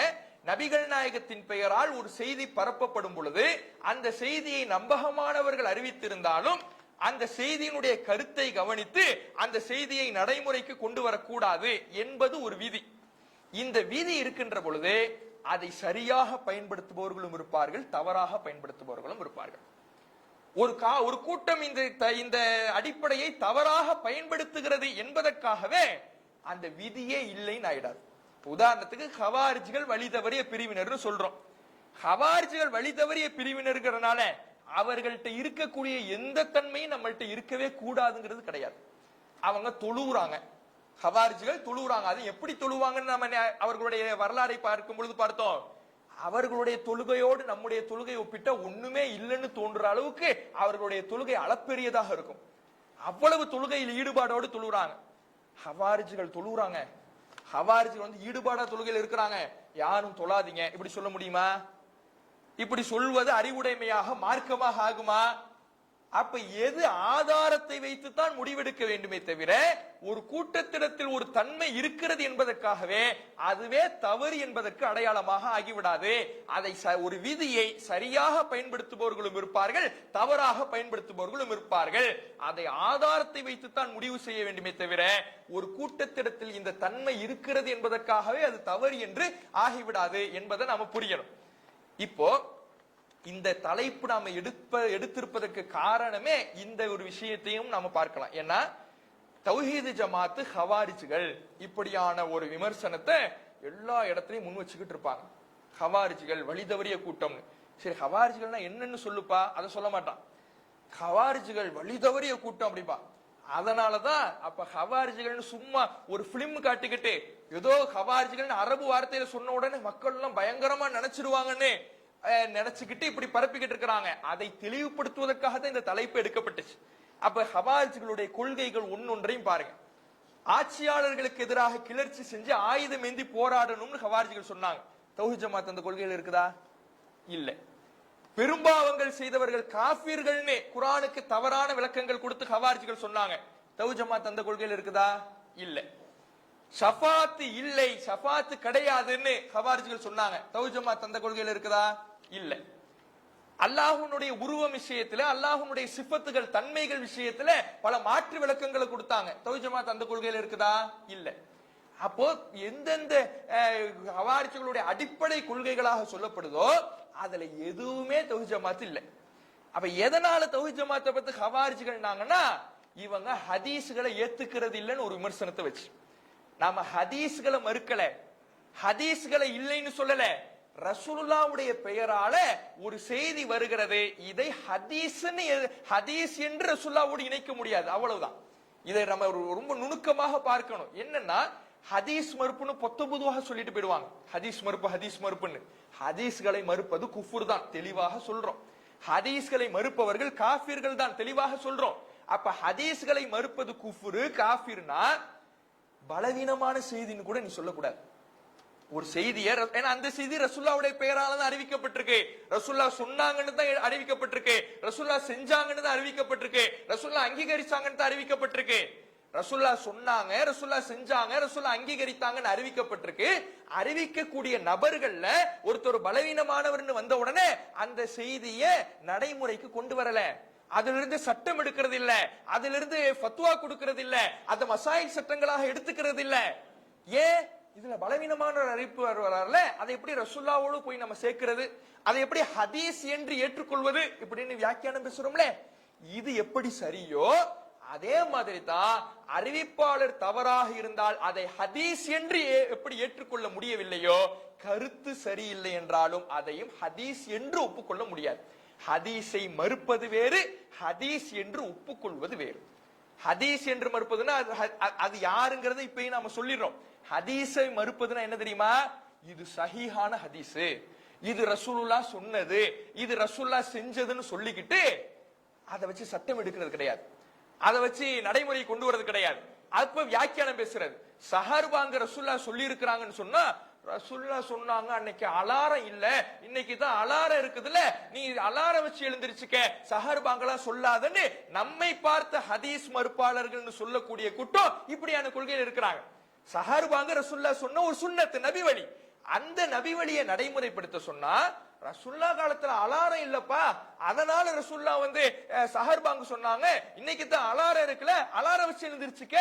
நபிகள் நாயகத்தின் பெயரால் ஒரு செய்தி பரப்பப்படும் பொழுது அந்த செய்தியை நம்பகமானவர்கள் அறிவித்திருந்தாலும் அந்த செய்தியினுடைய கருத்தை கவனித்து அந்த செய்தியை நடைமுறைக்கு கொண்டு வரக்கூடாது என்பது ஒரு விதி. இந்த விதி இருக்கின்ற பொழுது அதை சரியாக பயன்படுத்துபவர்களும் இருப்பார்கள், தவறாக பயன்படுத்துபவர்களும் இருப்பார்கள். ஒரு கூட்டம் இந்த அடிப்படையை தவறாக பயன்படுத்துகிறது என்பதற்காகவே அந்த விதியே இல்லைன்னு ஆயிடாது. உதாரணத்துக்கு ஹவாரிஜிகள் வழி தவறிய பிரிவினர் சொல்றோம். ஹவாரிஜிகள் வழி தவறிய பிரிவினர்கிறனால அவர்கள்ட்ட இருக்கக்கூடிய எந்த தன்மையும் நம்மள்ட்ட இருக்கவே கூடாதுங்கிறது கிடையாது. அவங்க தொழுவுறாங்க, ஹவாரிஜிகள் தொழுவுறாங்க. அது எப்படி தொழுவாங்கன்னு நம்ம அவர்களுடைய வரலாறை பார்க்கும் பொழுது பார்த்தோம். அவர்களுடைய தொழுகையோடு நம்முடைய தொழுகை ஒப்பிட்ட ஒண்ணுமே இல்லைன்னு தோன்ற அளவுக்கு அவர்களுடைய தொழுகை அளப்பெரியதாக இருக்கும். அவ்வளவு தொழுகையில் ஈடுபாடோடு தொழுறாங்க. ஹவாரிஜிகள் தொழுறாங்க, ஹவாரிஜிகள் ஈடுபாடா தொழுகையில் இருக்கிறாங்க. யாரும் தொழாதீங்க இப்படி சொல்ல முடியுமா? இப்படி சொல்வது அறிவுடைமையாக மார்க்கமாக ஆகுமா? அப்ப எது ஆதாரத்தை வைத்துத்தான் முடிவெடுக்க வேண்டுமே தவிர ஒரு கூட்டத்திடத்தில் ஒரு தன்மை இருக்கிறது என்பதற்காகவே அதுவே தவறு என்பதற்கு அடையாளமாக ஆகிவிடாது. அதை ஒரு விதியை சரியாக பயன்படுத்துபவர்களும் இருப்பார்கள், தவறாக பயன்படுத்துபவர்களும் இருப்பார்கள். அதை ஆதாரத்தை வைத்துத்தான் முடிவு செய்ய வேண்டுமே தவிர ஒரு கூட்டத்திடத்தில் இந்த தன்மை இருக்கிறது என்பதற்காகவே அது தவறு என்று ஆகிவிடாது என்பதை நாம புரியணும். இப்போ இந்த தலைப்பு நாம எடுத்திருப்பதற்கு காரணமே இந்த ஒரு விஷயத்தையும் நாம பார்க்கலாம். ஏன்னா தௌஹீது ஜமாத்து ஹவாரிஜிகள் இப்படியான ஒரு விமர்சனத்தை எல்லா இடத்துலயும் முன் வச்சுக்கிட்டு இருப்பாங்க. ஹவாரிஜிகள் வழி தவறிய கூட்டம். சரி, ஹவாரிஜிகள்னா என்னன்னு சொல்லுப்பா, அதை சொல்ல மாட்டான். ஹவாரிஜிகள் வழி தவறிய கூட்டம் அப்படிப்பா. அதனாலதான் அப்ப ஹவாரிஜிகள்னு சும்மா ஒரு பிலிம் காட்டிக்கிட்டு ஏதோ ஹவாரிஜிகள் அரபு வார்த்தையில சொன்ன உடனே மக்கள் எல்லாம் பயங்கரமா நினைச்சிருவாங்கன்னு நினைச்சுக்கிட்டு இப்படி பரப்பிக்கிட்டு இருக்கிறாங்க. அதை தெளிவுபடுத்துவதற்காக தான் இந்த தலைப்பு எடுக்கப்பட்டுச்சு. அப்ப ஹவாரிஜிகளுடைய கொள்கைகள் ஒன்னொன்றையும் பாருங்க. ஆட்சியாளர்களுக்கு எதிராக கிளர்ச்சி செஞ்சு ஆயுதம் ஏந்தி போராடணும்னு ஹவாரிஜிகள் சொன்னாங்க. தௌஹீத் ஜமாத் அந்த கொள்கையில் இருக்குதா? இல்ல. பெரும்பாவங்கள் செய்தவர்கள் காஃபிர்கள்னு குர்ஆனுக்கு தவறான விளக்கங்கள் கொடுத்து ஹவாரிஜிகள் சொன்னாங்க. தௌஹீத் ஜமாத் அந்த கொள்கையில் இருக்குதா? இல்ல. ஷஃபாத் இல்லை, ஷஃபாத் கிடையாதுன்னு ஹவாரிஜிகள் சொன்னாங்க. தௌஹீத் ஜமாத் அந்த கொள்கையில் இருக்குதா? இல்ல. அல்லாஹ்வுடைய உருவம் விஷயத்துல, அல்லாஹ்வுடைய சிஃபத்துகள் தன்மைகள் விஷயத்துல பல மாற்று விளக்கங்களை கொடுத்தாங்க. தௌஹீத் ஜமாத் அந்த கொள்கையில் இருக்குதா? இல்ல. அப்போ எந்தெந்த ஹவாரிஜிகளுடைய அடிப்படை கொள்கைகளாக சொல்லப்படுதோ அதுல எதுவுமே தௌஹீத் ஜமாத் இல்ல. அப்ப எதனால தௌஹீத் ஜமாத்தை பத்தி ஹவாரிஜிகள்னாங்கன்னா இவங்க ஹதீஸ்களை ஏத்துக்கிறது இல்லைன்னு ஒரு விமர்சனத்தை வச்சு. நாம ஹதீஸ்களை மறுக்கல, ஹதீஸ்களை இல்லைன்னு சொல்லல. ரசூலுல்லாஹ்வுடைய பெயரால ஒரு செய்தி வருகிறது, இதை ஹதீஸ் என்று ரசூலுல்லாஹ்வோடு இணைக்க முடியாது, அவ்வளவுதான். இதை நம்ம ரொம்ப நுணுக்கமாக பார்க்கணும். என்னன்னா ஹதீஸ் மறுப்புன்னு பொதுவாக சொல்லிட்டு போயிடுவாங்க. ஹதீஸ் மறுப்புன்னு. ஹதீஸ்களை மறுப்பது குஃபுர் தான், தெளிவாக சொல்றோம். ஹதீஸ்களை மறுப்பவர்கள் காஃபிர்கள் தான், தெளிவாக சொல்றோம். அப்ப ஹதீஸ்களை மறுப்பது குஃபுரு, காஃபிர்னா பலவீனமான செய்தின்னு கூட நீ சொல்லக்கூடாது. ஒரு செய்தியை, ஏன்னா அந்த செய்தி ரசூலுல்லாஹ்வுடைய பெயரால தான் அறிவிக்கப்பட்டிருக்கு, ரசூலுல்லாஹ் சொன்னாங்கன்னு தான் அறிவிக்கப்பட்டிருக்கு, ரசூலுல்லாஹ் செஞ்சாங்கன்னு தான் அறிவிக்கப்பட்டிருக்கு, ரசூலுல்லாஹ் அங்கீகரிச்சாங்கன்னு தான் அறிவிக்கப்பட்டிருக்கு. ரசூலுல்லாஹ் சொன்னாங்க, ரசூலுல்லாஹ் செஞ்சாங்க, ரசூலுல்லாஹ் அங்கீகரித்தாங்கன்னு அறிவிக்கப்பட்டிருக்கு. அறிவிக்கக்கூடிய நபர்கள்ல ஒருத்தர் பலவீனமானவர்னு வந்த உடனே அந்த செய்தியை நடைமுறைக்கு கொண்டு வரல, அதிலிருந்து சட்டம் எடுக்கிறது இல்ல, அதிலிருந்து ஃபத்வா கொடுக்கிறது இல்ல, அந்த மசாயில் சட்டங்களாக எடுத்துக்கிறது இல்ல. ஏன்? இதுல பலவீனமான அறிவிப்பு வரல, அதை எப்படி ரசூலுல்லாஹ்வோடு போய் நம்ம சேர்க்கிறது, அதை எப்படி ஹதீஸ் என்று ஏற்றுக்கொள்வது இப்படின்னு வியாக்கியானம் பேசுறோம்ல. இது எப்படி சரியோ அதே மாதிரி தான் அறிவிப்பாளர் தவறாக இருந்தால் அதை ஹதீஸ் என்று எப்படி ஏற்றுக்கொள்ள முடியவில்லையோ, கருத்து சரியில்லை என்றாலும் அதையும் ஹதீஸ் என்று ஒப்புக்கொள்ள முடியாது. ஹதீஸை மறுப்பது வேறு, ஹதீஸ் என்று ஒப்புக்கொள்வது வேறு. ஹதீஸ் என்று மறுப்பதுன்னா அது யாருங்கிறத இப்பயும் நாம சொல்லிடுறோம். ஹதீஸை மறுப்பதுன்னா என்ன தெரியுமா? இது சஹீஹான ஹதீஸ், இது ரசூலுல்லாஹ் சொன்னது, இது ரசூலுல்லாஹ் செஞ்சதுன்னு சொல்லிக்கிட்டு அதை வச்சு சட்டம் எடுக்கிறது கிடையாது, அதை வச்சு நடைமுறை கொண்டு வரது கிடையாது. அப்ப வியாக்கியானம் பேசுறது. சஹாபாங்க ரசூலுல்லாஹ் சொல்லி இருக்கிறாங்கன்னு சொன்னா, ரசூலுல்லாஹ் சொன்னாங்க அன்னைக்கு அலாரம் இல்ல, இன்னைக்கு தான் அலாரம் இருக்குதுல்ல, நீ அலாரம் வச்சு எழுந்திருச்சுக்க, சஹாபாங்கலாம் சொல்லாதன்னு நம்மை பார்த்த ஹதீஸ் மறுப்பாளர்கள்னு சொல்லக்கூடிய கூட்டம் இப்படியான கொள்கையில் இருக்கிறாங்க. சஹாபாங்க ரசூலுல்லாஹ் சொன்ன ஒரு சுன்னத்து, நபி வழி, அந்த நபி வழியை நடைமுறைப்படுத்த சொன்னா, ரசுல்லா காலத்துல அலாரம் இல்லப்பா, அதனால ரசுல்லா சஹர் பாங்கு சொன்னாங்க, இன்னைக்கு தான் அலாரம் இருக்குல்ல, அலாரம் வச்சு எழுந்திருச்சுக்க.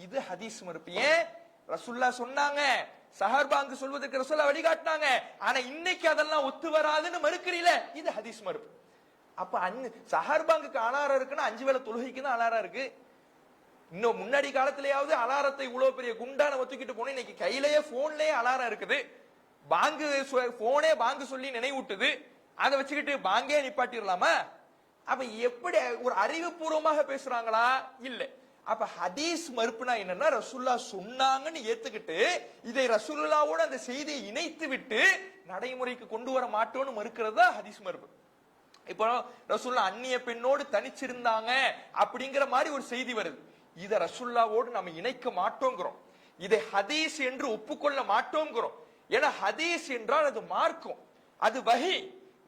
இது ஹதீஸ் மறுப்பு. ஏன்? ரசுல்லா சொன்னாங்க, சஹர் பாங்கு சொல்வதற்கு ரசுல்லா வழிகாட்டினாங்க, ஆனா இன்னைக்கு அதெல்லாம் ஒத்து வராதுன்னு மறுக்கிறீல, இது ஹதீஸ் மறுப்பு. அப்ப சஹர் பாங்குக்கு அலாரம் இருக்குன்னா 5 வேளை தொழுகைக்கு தான் அலாரம் இருக்கு. இன்னும் முன்னாடி காலத்திலேயாவது அலாரத்தை இவ்வளவு பெரிய குண்டான ஒத்துக்கிட்டு போன, இன்னைக்கு கையிலேயே போன்லயே அலாரம் இருக்குது. பாங்கு போனே பாங்கு சொல்லி நினைவூட்டுது, அதை வச்சுக்கிட்டு பாங்கே நிப்பாட்டிடலாமா? அப்ப எப்படி ஒரு அறிவுபூர்வமாக பேசுறாங்களா? இல்ல. அப்ப ஹதீஸ் மறுப்புனா என்னன்னா, ரசூல்லா சொன்னாங்கன்னு ஏத்துக்கிட்டு இதை ரசூலுல்லாவோட அந்த செய்தியை இணைத்து விட்டு நடைமுறைக்கு கொண்டு வர மாட்டோம்னு மறுக்கிறது தான் ஹதீஸ் மறுப்பு. இப்போ ரசூல்லா அந்நிய பெண்ணோடு தனிச்சிருந்தாங்க அப்படிங்கிற மாதிரி ஒரு செய்தி வருது, இத ரசூல்லாவோடு நம்ம இணைக்க மாட்டோங்கிறோம், இதை ஹதீஸ் என்று ஒப்புக்கொள்ள மாட்டோங்கிறோம். ஏன்னா ஹதீஸ் என்றால் அது மார்க்கம், அது வஹி.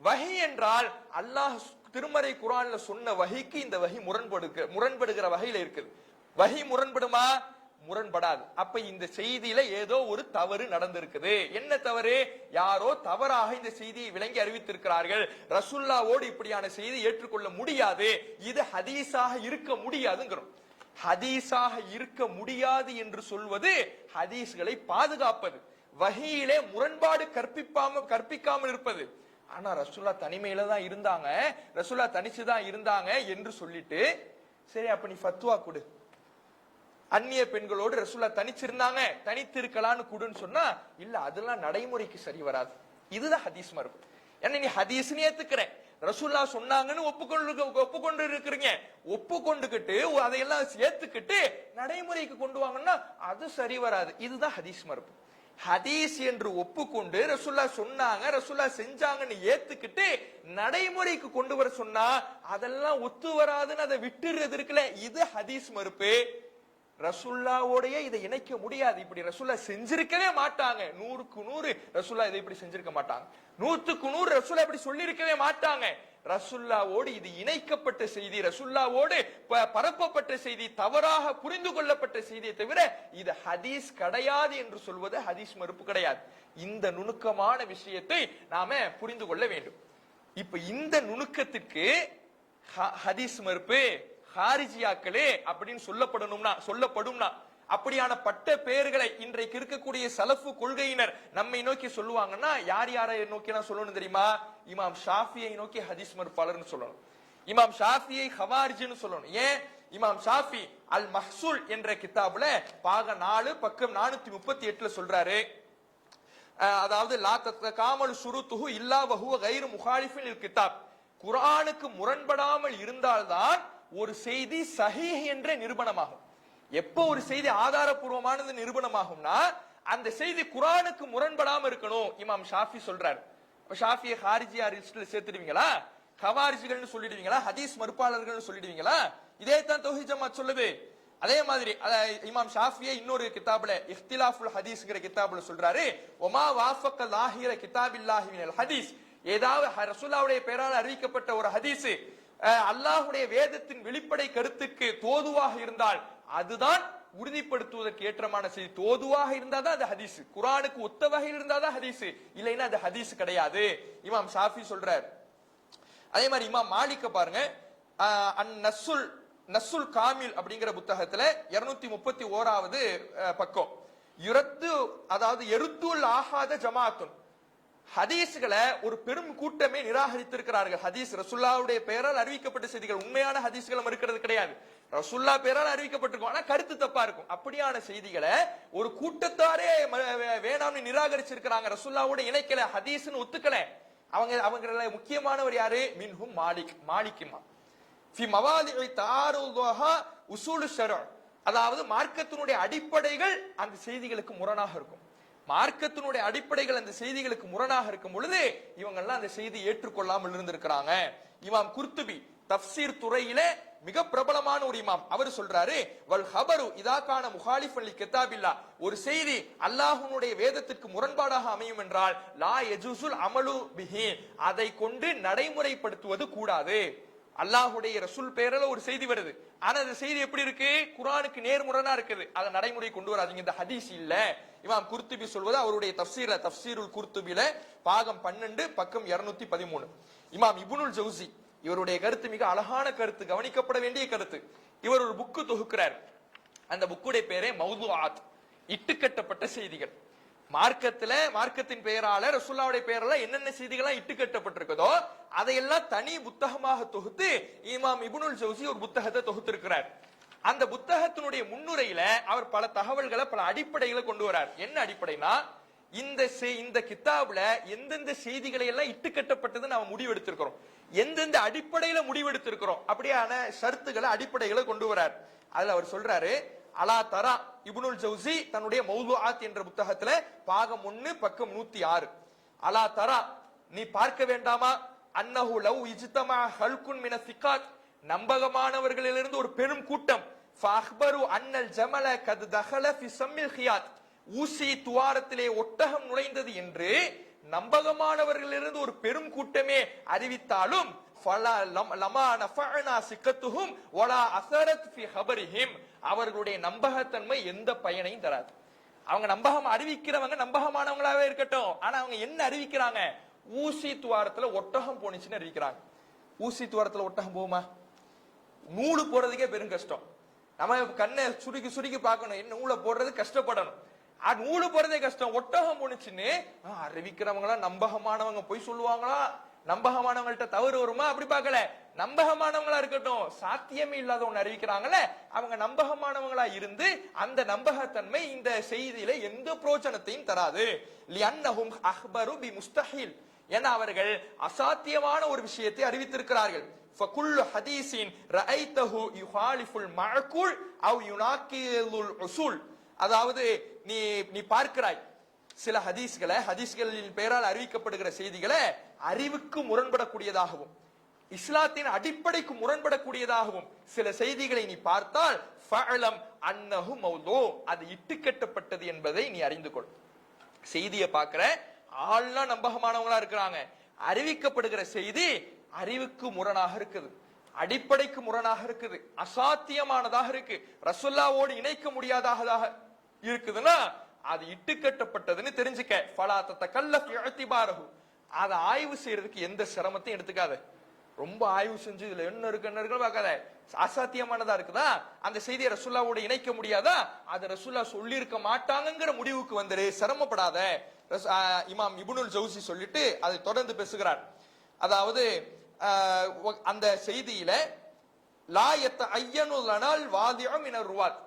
வஹி என்றால் அல்லாஹ் திருமறை குர்ஆன்ல சொன்ன வஹிக்கு இந்த வஹி முரண்படுகிற வகையில இருக்குது. வஹி முரண்படுமா? முரண்படாது. அப்ப இந்த செய்தியில ஏதோ ஒரு தவறு நடந்திருக்குது. என்ன தவறு? யாரோ தவறாக இந்த செய்தியை விளங்கி அறிவித்திருக்கிறார்கள். ரசூலுல்லாவோடு இப்படியான செய்தி ஏற்றுக்கொள்ள முடியாது, இது ஹதீஸாக இருக்க முடியாதுங்கிறோம். ஹதீஸாக இருக்க முடியாது என்று சொல்வது ஹதீஸ்களை பாதுகாப்பது, வஹியிலே முரண்பாடு கற்பிக்காமல் இருப்பது. ஆனா ரசூலுல்லா தனிமையில தான் இருந்தாங்க, ரசூலுல்லா தனிச்சுதான் இருந்தாங்க என்று சொல்லிட்டு, சரி அப்ப நீ ஃபத்வா கொடு, அந்நிய பெண்களோடு ரசூலுல்லா தனிச்சிருந்தாங்க, தனித்திருக்கலான்னு கூடுன்னு சொன்னா, இல்ல அதெல்லாம் நடைமுறைக்கு சரி வராது. இதுதான் ஹதீஸ் மறுப்பு. ஏன்னா நீ ஹதீஸ்னு ஏத்துக்கிற, ரசூலுல்லா சொன்னாங்கன்னு ஒப்புக்கொண்டு இருக்கிறீங்க, ஒப்புக்கொண்டுகிட்டு அதையெல்லாம் ஏத்துக்கிட்டு நடைமுறைக்கு கொண்டு வாங்கன்னா அது சரி வராது. இதுதான் ஹதீஸ் மறுப்பு. ஹதீஸ் என்று ஒப்புக்கொண்டு ரசூலுல்லா சொன்னாங்க, ரசூலுல்லா செஞ்சாங்கன்னு ஏத்துக்கிட்டு நடைமுறைக்கு கொண்டு வர சொன்னா அதெல்லாம் ஒத்து வராதுன்னு அதை விட்டுறது இருக்குல்ல, இது ஹதீஸ் மறுப்பு. ரசூலுல்லாவோடைய இதை இணைக்க முடியாது. இப்படி ரசூலுல்லா செஞ்சிருக்கவே மாட்டாங்க, 100க்கு 100 ரசூலுல்லா இதை இப்படி செஞ்சிருக்க மாட்டாங்க, 100க்கு 100 ரசூலுல்லா இப்படி சொல்லி இருக்கவே மாட்டாங்க. ரசூலுல்லாவோடு இது இணைக்கப்பட்ட செய்தி, ரசூலுல்லாவோடு பரப்பப்பட்ட செய்தி, தவறாக புரிந்து கொள்ளப்பட்ட செய்தியை தவிர இது ஹதீஸ் கிடையாது என்று சொல்வது ஹதீஸ் மறுப்பு கிடையாது. இந்த நுணுக்கமான விஷயத்தை நாம புரிந்து கொள்ள வேண்டும். இப்ப இந்த நுணுக்கத்திற்கு ஹதீஸ் மறுப்பு, ஹாரிஜியாக்களே அப்படின்னு சொல்லப்படும்னா அப்படியான பட்ட பெயர்களை இன்றைக்கு இருக்கக்கூடிய சலஃபு கொள்கையினர் நம்மை நோக்கி சொல்லுவாங்கன்னா, யார் யாரை நோக்கி சொல்லணும் தெரியுமா? இமாம் ஷாஃபியை நோக்கி ஹதீஸ் மறுப்பாளர்னு சொல்லணும், இமாம் ஷாஃபியை ஹவாரிஜின்னு சொல்லணும். ஏன்? இமாம் ஷாஃபி அல் மஹ்சூல் என்ற கிதாபுல பாகம் 4 பக்கம் 438 சொல்றாரு, அதாவது லா தத்தகாமல் ஷுருத்துஹு இல்லா வஹுவ கைரு முகாலிஃபின் லில் கிதாப், குர்ஆனுக்கு முரண்படாமல் இருந்தால்தான் ஒரு செய்தி சஹீஹ் என்ற நிரூபணமாகும். எப்போ ஒரு செய்தி ஆதாரபூர்வமானது நிரூபணமாகும்னா அந்த செய்தி குர்ஆனுக்கு முரண்படாம இருக்கணும். இமாம் ஷாஃபி சொல்றாரு. ஷாஃபியை ஹாரிஜியா லிஸ்ட்ல சேர்த்துடுவீங்களா? ஹவாரிஜிகள்னு சொல்லிடுவீங்களா? ஹதீஸ் மறுப்பாளர்கள் சொல்லிடுவீங்களா? இதே தான் தௌஹீத் ஜமாத் சொல்லுது. அதே மாதிரி இமாம் ஷாஃபியை இன்னொரு கிதாபுல இஹ்திலாஃபுல் ஹதீஸ்ங்கிற கிதாபுல சொல்றாரு, ஒமா வாஃபக லாஹிர கிதாபில்லாஹி மினல் ஹதீஸ், ஏதாவது ரசூலுல்லாஹ்வுடைய பெயரால் அறிவிக்கப்பட்ட ஒரு ஹதீஸ் அல்லாஹ்வுடைய வேதத்தின் வெளிப்படை கருத்துக்கு தோதுவாக இருந்தால் அதுதான் உறுதிப்படுத்துவதற்கு ஏற்றமான செய்தி. தோதுவாக இருந்தாதான் அது ஹதீஸ், குர்ஆனுக்கு ஒத்த வகையில் இருந்தாதான் ஹதீஸ், இல்லைன்னா அது ஹதீஸ் கிடையாது. இமாம் ஷாஃபி சொல்றார். அதே மாதிரி இமாம் மாலிக்க பாருங்க, நஸ்ஸுல் காமில் அப்படிங்கிற புத்தகத்துல 231வது பக்கம், அதாவது எருத்துல் ஆஹாத ஜமாத்துன், ஹதீஸ்களை ஒரு பெரும் கூட்டமே நிராகரித்திருக்கிறார்கள். ஹதீஸ் ரசூலுல்லாஹ்வுடைய பெயரால் அறிவிக்கப்பட்ட செய்திகள், உண்மையான ஹதீஸ்களை மறுக்கிறது கிடையாது, ரசூலுல்லா பெயரால் அறிவிக்கப்பட்டிருக்கும், ஆனா கருத்து தப்பா இருக்கும். அப்படியான செய்திகளை ஒரு கூட்டத்தாரே வேணாம்னு நிராகரிச்சிருக்கிறாங்க, ரசூலுல்லாஹ்வோட இணைக்கல, ஹதீஸ்னு ஒத்துக்கல. அவங்க முக்கியமானவர் யாரு? மின்ஹும் மாலிக் இமாம். ஃபி மவாதிஇ தஆருதுஹா உஸூல் ஷர்அ், அதாவது மார்க்கத்தினுடைய அடிப்படைகள் அந்த செய்திகளுக்கு முரணாக இருக்கும். மார்க்கத்தினுடைய அடிப்படைகள் அந்த செய்திகளுக்கு முரணாக இருக்கும் பொழுது இவங்க எல்லாம் அந்த செய்தி ஏற்றுக்கொள்ளாமல் இருந்திருக்கிறாங்க. இமாம் குர்துபி தஃப்சீர் துறையில மிக பிரபலமான ஒரு இமாம், அவர் சொல்றாரு, வல் ஹபரு இதா கான முகாலிஃபன் லி கிதாபில்லா, ஒரு செய்தி அல்லாஹ்வுடைய வேதத்திற்கு முரண்பாடாக அமையும் என்றால் லா யஜூசுல் அமலு பிஹி, அதை கொண்டு நடைமுறைப்படுத்துவது கூடாது. அல்லாஹுடைய ரசூல் பேர்ல ஒரு செய்தி வருது. ஆனா அந்த செய்தி எப்படி இருக்கு? குர்ஆனுக்கு நேர்முரணா இருக்குது. அதை நடைமுறை கொண்டு வராதீங்க. இந்த ஹதீஸ் இல்ல. இமாம் குர்துபி சொல்வது அவருடைய தஃப்சீருல் குர்துபில பாகம் 12 பக்கம் 213. இமாம் இப்னுல் ஜௌசி இவருடைய கருத்து மிக அழகான கருத்து, கவனிக்கப்பட வேண்டிய கருத்து. இவர் ஒரு புக்கு தொகுக்கிறார். அந்த புக்குடைய பேரே மௌதுஆத், இட்டுக்கட்டப்பட்ட செய்திகள். மார்க்கத்தின் பெயரால ரசூலுல்லாஹ்வுடைய பெயரால என்னென்ன செய்திகள் இட்டுக்கட்டப்பட்டிருக்கதோ அதையெல்லாம் தனி புத்தகமாக தொகுத்து இமாம் இப்னுல் ஜௌசி ஒரு புத்தகத்தை தொகுத்திருக்கிறார். அந்த புத்தகத்தினுடைய முன்னுரையில அவர் பல தகவல்களை, பல அடிப்படைகளை கொண்டு வரார். என்ன அடிப்படைனா, இந்த கித்தாப்ல எந்தெந்த செய்திகளை எல்லாம் இட்டுக்கட்டப்பட்டது நாம முடிவெடுத்திருக்கிறோம், எந்தெந்த அடிப்படையில முடிவெடுத்திருக்கிறோம், அப்படியான ஷர்த்துகளை, அடிப்படைகளை கொண்டு வரார். அதுல அவர் சொல்றாரு, அலா தரா, இப்னுல் ஜௌசி தன்னுடைய மௌதுஆத் என்ற புத்தகத்துல பாகம் 1 பக்கம் 106, அலா தரா, நீ பார்க்க வேண்டாமா, அன்னஹு லவ் இஜ்தமா ஹல்குன் மின சிகாத், நம்பகமானவர்களிலிருந்து ஒரு பெரும் கூட்டம், ஃபஅக்பரு அன்னல் ஜமல கத் தஹல ஃபி சம்மில் ஹியாத், ஊசி துவாரத்திலே ஒட்டகம் நுழைந்தது என்று நம்பகமானவர்களிலிருந்து ஒரு பெரும் கூட்டமே அறிவித்தாலும் அவர்களுடைய நம்பகத்தன்மை எந்த பயனையும் தராது. அவங்க அறிவிக்கிறவங்க நம்பகமானவங்களாவே இருக்கட்டும், ஆனா அவங்க என்ன அறிவிக்கிறாங்க? ஊசி துவாரத்துல ஒட்டகம் போனிச்சுன்னு அறிவிக்கிறாங்க. ஊசி துவாரத்துல ஒட்டகம் போகுமா? நூலு போடுறதுக்கே பெரும் கஷ்டம். நம்ம கண்ணை சுருக்கி சுருக்கி பார்க்கணும், என்ன நூலை போடுறது கஷ்டப்படணும். நூலு போறதே கஷ்டம், ஒட்டகம் போனுச்சுன்னு அறிவிக்கிறவங்களா நம்பகமானவங்க போய் சொல்லுவாங்களா? நம்பகமானவங்கள்ட்ட தவறு வருமா? அப்படி பார்க்கல. நம்பகமானவங்களா இருக்கட்டும், சாத்தியமே இல்லாத ஒண்ணு அறிவிக்கிறாங்கல்ல, அவங்க நம்பகமானவங்களா இருந்து அந்த நம்பகத்தன்மை இந்த செய்தியில எந்த பிரோஜனத்தையும் தராது. லிஅன்னஹும் அஹ்பரு பி முஸ்தஹில், ஏன்னா அவர்கள் அசாத்தியமான ஒரு விஷயத்தை அறிவித்திருக்கிறார்கள். ஃபகுல்லு ஹதீஸின் ரஅய்தஹு யுஹாலிஃபுல் மஅகுல் அவ் யுனாகிலுல் உஸூல், அதாவது நீ பார்க்கிறாய் சில ஹதீஸ்களின் பெயரால் அறிவிக்கப்படுகிற செய்திகளை அறிவுக்கு முரண்படக்கூடியதாகவும் இஸ்லாத்தின் அடிப்படைக்கு முரண்படக்கூடியதாகவும் சில செய்திகளை நீ பார்த்தால் ஃபஅலம் அன்னஹு மௌது, அது இட்டுக்கட்டப்பட்டது என்பதை நீ அறிந்து கொள். செய்தியை பார்க்கிற ஆள்லாம் நம்பகமானவங்களா இருக்கிறாங்க, அறிவிக்கப்படுகிற செய்தி அறிவுக்கு முரணாக இருக்குது, அடிப்படைக்கு முரணாக இருக்குது, அசாத்தியமானதாக இருக்கு, ரசூலுல்லாஹ்வோடு இணைக்க முடியாததாக இருக்குதுன்னா அது இட்டுக்கட்டப்பட்டதுன்னு தெரிஞ்சுக்க. ஃபலா ததகல்லஃப் இஅ்திபாரஹு, அதை ஆய்வு செய்யறதுக்கு எந்த சிரமத்தையும் எடுத்துக்காத. ரொம்ப ஆய்வு செஞ்சு இதுல என்ன இருக்கு பார்க்காத. அசாத்தியமானதா இருக்குதா, அந்த செய்தியை ரசூலுல்லாஹ்வோடு இணைக்க முடியாதா, அது ரசூலுல்லாஹ் சொல்லி இருக்க மாட்டாங்கங்கிற முடிவுக்கு வந்துரு, சிரமப்படாத. இமாம் இப்னுல் ஜௌசி சொல்லிட்டு அதை தொடர்ந்து பேசுகிறார். அதாவது அந்த செய்தியில லா யத்தஅய்யனு லனால் வாதிஉ மினர் ருவாத்,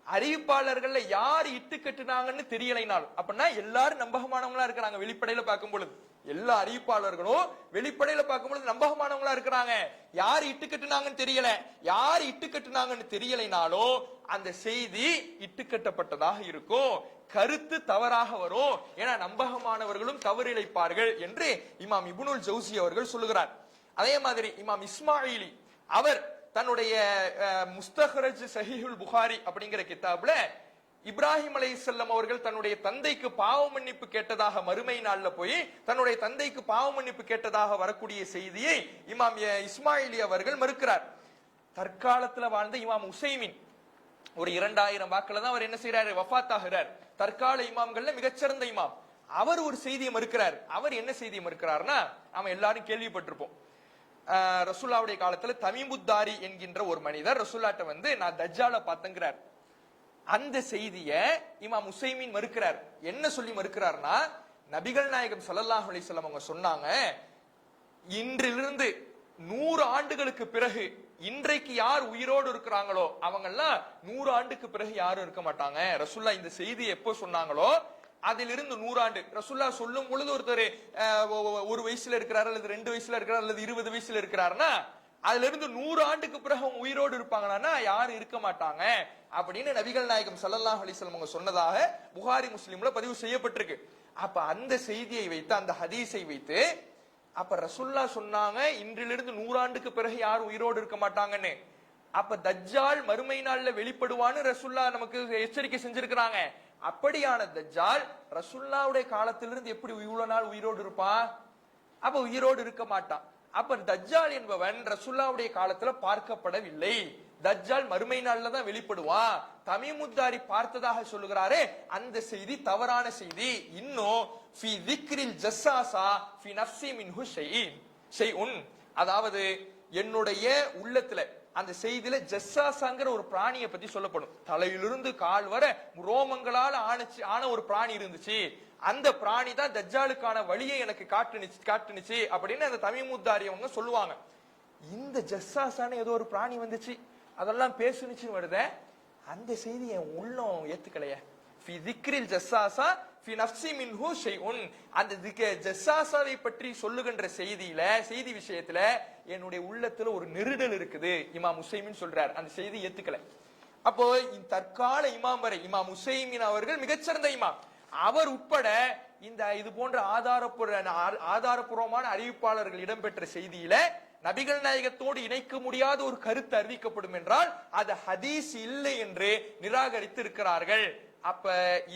அறிவிப்பாளர்கள்ல யார் இட்டு கட்டுனாங்கன்னு தெரியலைனாலும், அப்படின்னா எல்லாரும் நம்பகமானவங்களா இருக்கிறாங்க. வெளிப்படையில பார்க்கும் பொழுது எல்லா அறிவிப்பாளர்களும் வெளிப்படையில பார்க்கும் பொழுது நம்பகமானவங்களா இருக்கிறாங்க. யார் இட்டு கட்டுனாங்கன்னு தெரியல, யார் இட்டு கட்டுனாங்கன்னு தெரியலைனாலும் அந்த செய்தி இட்டுக்கட்டப்பட்டதாக இருக்கும், கருத்து தவறாக வரும். ஏன்னா நம்பகமானவர்களும் தவறிழைப்பார்கள் என்று இமாம் இப்னுல் ஜௌசி அவர்கள் சொல்லுகிறார். அதே மாதிரி இமாம் இஸ்மாயிலி அவர் தன்னுடைய முஸ்தஹ்ரஜ் சஹீஹுல் புகாரி அப்படிங்கிற கிதாப்ல இப்ராஹிம் அலைஹிஸ்ஸலாம் அவர்கள் தன்னுடைய தந்தைக்கு பாவ மன்னிப்பு கேட்டதாக மறுமை நாள்ல போய் தன்னுடைய தந்தைக்கு பாவ மன்னிப்பு கேட்டதாக வரக்கூடிய செய்தியை இமாம் இஸ்மாயிலி அவர்கள் மறுக்கிறார். தற்காலத்துல வாழ்ந்த இமாம் உசைமின் ஒரு 2000 வாக்குல தான் அவர் என்ன செய்யறாரு, வஃபாத் ஆகிறார். தற்கால இமாம்கள்ல மிகச்சிறந்த இமாம். அவர் ஒரு செய்தியை மறுக்கிறார். அவர் என்ன செய்தியை மறுக்கிறார்னா, நாம எல்லாரும் கேள்விப்பட்டிருப்போம், ரசூலுல்லாஹ்வுடைய காலத்துல தமீமுத்தாரி என்கின்ற ஒரு மனிதர் ரசூலுல்லாஹ்ட்ட வந்து நான் தஜ்ஜால பார்த்தேங்கிறார். அந்த செய்திய இமாம் உசைமின் மறுக்கிறார். என்ன சொல்லி மறுக்கிறார்னா, நபிகள் நாயகம் ஸல்லல்லாஹு அலைஹி வஸல்லம் அவங்க சொன்னாங்க, இன்றிலிருந்து 100 ஆண்டுகளுக்கு பிறகு இன்றைக்கு யார் உயிரோடு இருக்கிறாங்களோ அவங்க எல்லாம் 100 ஆண்டுக்கு பிறகு யாரும் இருக்க மாட்டாங்க. ரசூலுல்லாஹ் இந்த செய்தி எப்போ சொன்னாங்களோ அதிலிருந்து 100 ஆண்டு. ரசூலுல்லாஹ் சொல்லும் பொழுது ஒருத்தர் 1 வயசுல இருக்கிறாரு, அல்லது 2 வயசுல இருக்கிறார், அல்லது 20 வயசுல இருக்கிறாருன்னா அதுல இருந்து 100 ஆண்டுக்கு பிறகு அவங்க உயிரோடு இருப்பாங்கன்னா யாரும் இருக்க மாட்டாங்க அப்படின்னு நபிகள் நாயகம் ஸல்லல்லாஹு அலைஹி வஸல்லம் அவங்க சொன்னதாக புகாரி முஸ்லிம்ல பதிவு செய்யப்பட்டிருக்கு. அப்ப அந்த செய்தியை வைத்து, அந்த ஹதீஸை வைத்து, அப்ப ரசூலுல்லாஹ் சொன்னாங்க இன்றிலிருந்து 100 ஆண்டுக்கு பிறகு யாரும் உயிரோடு இருக்க மாட்டாங்கன்னு. அப்ப தஜ்ஜால் மறுமை நாள்ல வெளிப்படுவான்னு ரசூலுல்லாஹ் நமக்கு எச்சரிக்கை செஞ்சிருக்கிறாங்க. அப்படியான தஜ்ஜால் ரசூலுல்லாஹ்வுடைய காலத்திலிருந்து எப்படி இவ்வளவு நாள் உயிரோடு இருப்பான்? அப்ப உயிரோடு இருக்க மாட்டான். அப்ப தஜ்ஜால் என்பவன் ரசூலுல்லாஹ்வுடைய காலத்துல பார்க்கப்படவில்லை. தஜ்ஜால் மறுமை நாள்ல தான் வெளிப்படுவான். தமீமுத்தாரி பார்த்ததாக சொல்லுகிறாரே, அந்த செய்தி தவறான செய்தி. இன்னும் ஃபி திக்ரில் ஜஸ்ஸாஸா ஃபி நஃப்ஸி மின்ஹு ஷைஉன், அதாவது என்னுடைய உள்ளத்துல அந்த செய்தியில ஜஸ்ஸாசாங்கிற ஒரு பிராணியை பத்தி சொல்லப்படும். தலையிலிருந்து கால் வர ரோமங்களால் ஆன ஒரு பிராணி இருந்துச்சு. அந்த பிராணி தான் தஜ்ஜாலுக்கான வழியை எனக்கு காட்டுனுச்சு அப்படின்னு அந்த தமீமுத்தாரி அவங்க சொல்லுவாங்க. இந்த ஜஸ்ஸாசான ஏதோ ஒரு பிராணி வந்துச்சு, அதெல்லாம் பேசுனுச்சுன்னு வருதே, அந்த செய்தி என் உள்ளம் ஏத்துக்கலையே. ஃபி திக்ரில் ஜஸ்ஸாஸா ஃபி நஃப்ஸி மின்ஹு ஷைஉன், அந்த ஜஸ்ஸாஸாவை பற்றி சொல்லுகின்ற செய்தி விஷயத்துல என்னுடைய உள்ளத்துல ஒரு நெருடல் இருக்குது. இமாம் உசைமின் சொல்றார், அந்த செய்தி ஏத்துக்கல. அப்போ தற்கால இமாம் வரை இமாம் உசைமின் அவர்கள் மிகச்சிறந்த இமாம், அவர் உட்பட இந்த இது போன்ற ஆதாரபூர்வமான அறிவிப்பாளர்கள் இடம்பெற்ற செய்தியில நபிகள் நாயகத்தோடு இணைக்க முடியாத ஒரு கருத்து அறிவிக்கப்படும் என்றால் அது ஹதீஸ் இல்லை என்று நிராகரித்து இருக்கிறார்கள். அப்ப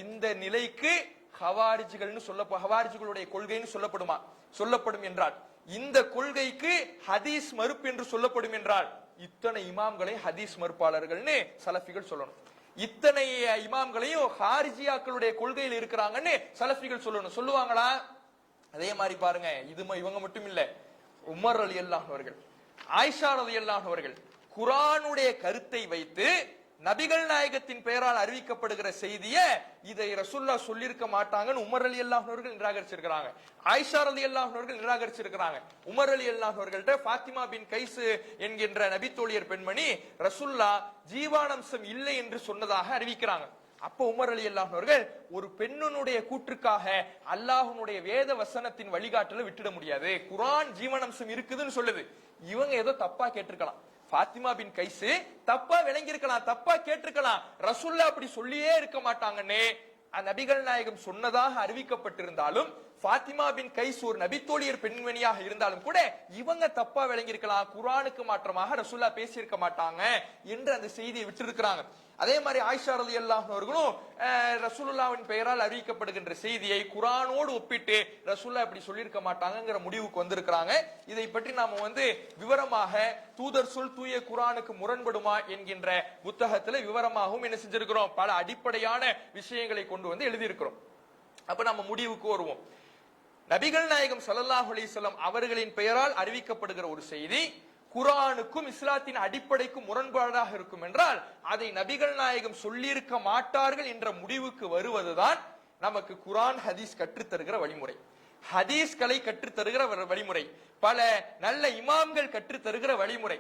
இந்த நிலைக்கு ஹவாரிஜிகளுடைய கொள்கைன்னு சொல்லப்படும் என்றால், இந்த கொள்கைக்கு ஹதீஸ் மறுப்பு என்று சொல்லப்படும் என்றால், இத்தனை இமாம்களை ஹதீஸ் மறுப்பாளர்கள்னு சலஃபிகள் சொல்லணும். இத்தனை இமாம்களையும் ஹாரிஜியாக்களுடைய கொள்கையில் இருக்கிறாங்கன்னு சலஃபிகள் சொல்லுவாங்களா? அதே மாதிரி பாருங்க, இவங்க மட்டும் இல்ல, உமர் ரலியல்லாஹு அவர்கள், ஆயிஷா ரலியல்லாஹு அவர்கள் குர்ஆனுடைய கருத்தை வைத்து நபிகள் நாயகத்தின் பெயரால் அறிவிக்கப்படுகிற செய்திய இதை ரசூலுல்லாஹ் சொல்லியிருக்க மாட்டாங்கன்னு உமர் ரலியல்லாஹு அவர்கள் நிராகரிச்சிருக்காங்க. ஆயிஷா ரலியல்லாஹு அவர்கள் நிராகரிச்சிருக்காங்க. உமர் ரலியல்லாஹு அவர்கள்ட்ட ஃபாத்திமா பின் கைஸ் என்கின்ற நபித்தோழியர் பெண்மணி ரசூலுல்லாஹ் ஜீவானம்சம் இல்லை என்று சொன்னதாக அறிவிக்கிறாங்க. அப்ப உமர் ரலியல்லாஹு அவர்கள் ஒரு பெண்ணுடைய கூற்றுக்காக அல்லாஹ்வுடைய வேத வசனத்தின் வழிகாட்டல விட்டுட முடியாது. குர்ஆன் ஜீவனம்சம் இருக்குதுன்னு சொல்லுது, இவங்க ஏதோ தப்பா கேட்டிருக்கலாம். ஃபாத்திமா பின் கைஸ் தப்பா விளங்கி இருக்கலாம், தப்பா கேட்டிருக்கலாம். ரசூலுல்லாஹ் அப்படி சொல்லியே இருக்க மாட்டாங்கன்னே நபிகள் நாயகம் சொன்னதாக அறிவிக்கப்பட்டிருந்தாலும், ஃபாத்திமா பின் கைஸ் ஒரு நபித்தோழியர் பெண்மணியாக இருந்தாலும் கூட இவங்க தப்பா விளங்கி இருக்கலாம், குர்ஆனுக்கு மாற்றமாக ரசூலுல்லாஹ் பேசி இருக்க மாட்டாங்க என்று அந்த செய்தியை விட்டிருக்கிறாங்க. அதே மாதிரி ஆயிஷா ரலியல்லாஹு அவர்களும் ரசூலுல்லாஹ்வின் பெயரால் அறிவிக்கப்படுகின்ற செய்தியை குர்ஆனோடு ஒப்பிட்டு ரசூலுல்லாஹ் இப்படி சொல்லியிருக்க மாட்டாங்கங்கிற முடிவுக்கு வந்திருக்கிறாங்க. இதை பற்றி நாம விவரமாக தூதர் சொல் தூய குர்ஆனுக்கு முரண்படுமா என்கின்ற புத்தகத்துல விவரமாகவும் என்ன செஞ்சிருக்கிறோம், பல அடிப்படையான விஷயங்களை கொண்டு எழுதியிருக்கிறோம். அப்ப நம்ம முடிவுக்கு வருவோம். நபிகள் நாயகம் ஸல்லல்லாஹு அலைஹி வஸல்லம் அவர்களின் பெயரால் அறிவிக்கப்படுகிற ஒரு செய்தி குர்ஆனுக்கும் இஸ்லாத்தின் அடிப்படைக்கும் முரண்பாடாக இருக்கும் என்றால் அதை நபிகள் நாயகம் சொல்லியிருக்க மாட்டார்கள் என்ற முடிவுக்கு வருவதுதான் நமக்கு குர்ஆன் ஹதீஸ் கற்றுத்தருகிற வழிமுறை. ஹதீஸ்களை கற்றுத்தருகிற வழிமுறை, பல நல்ல இமாம்கள் கற்றுத்தருகிற வழிமுறை.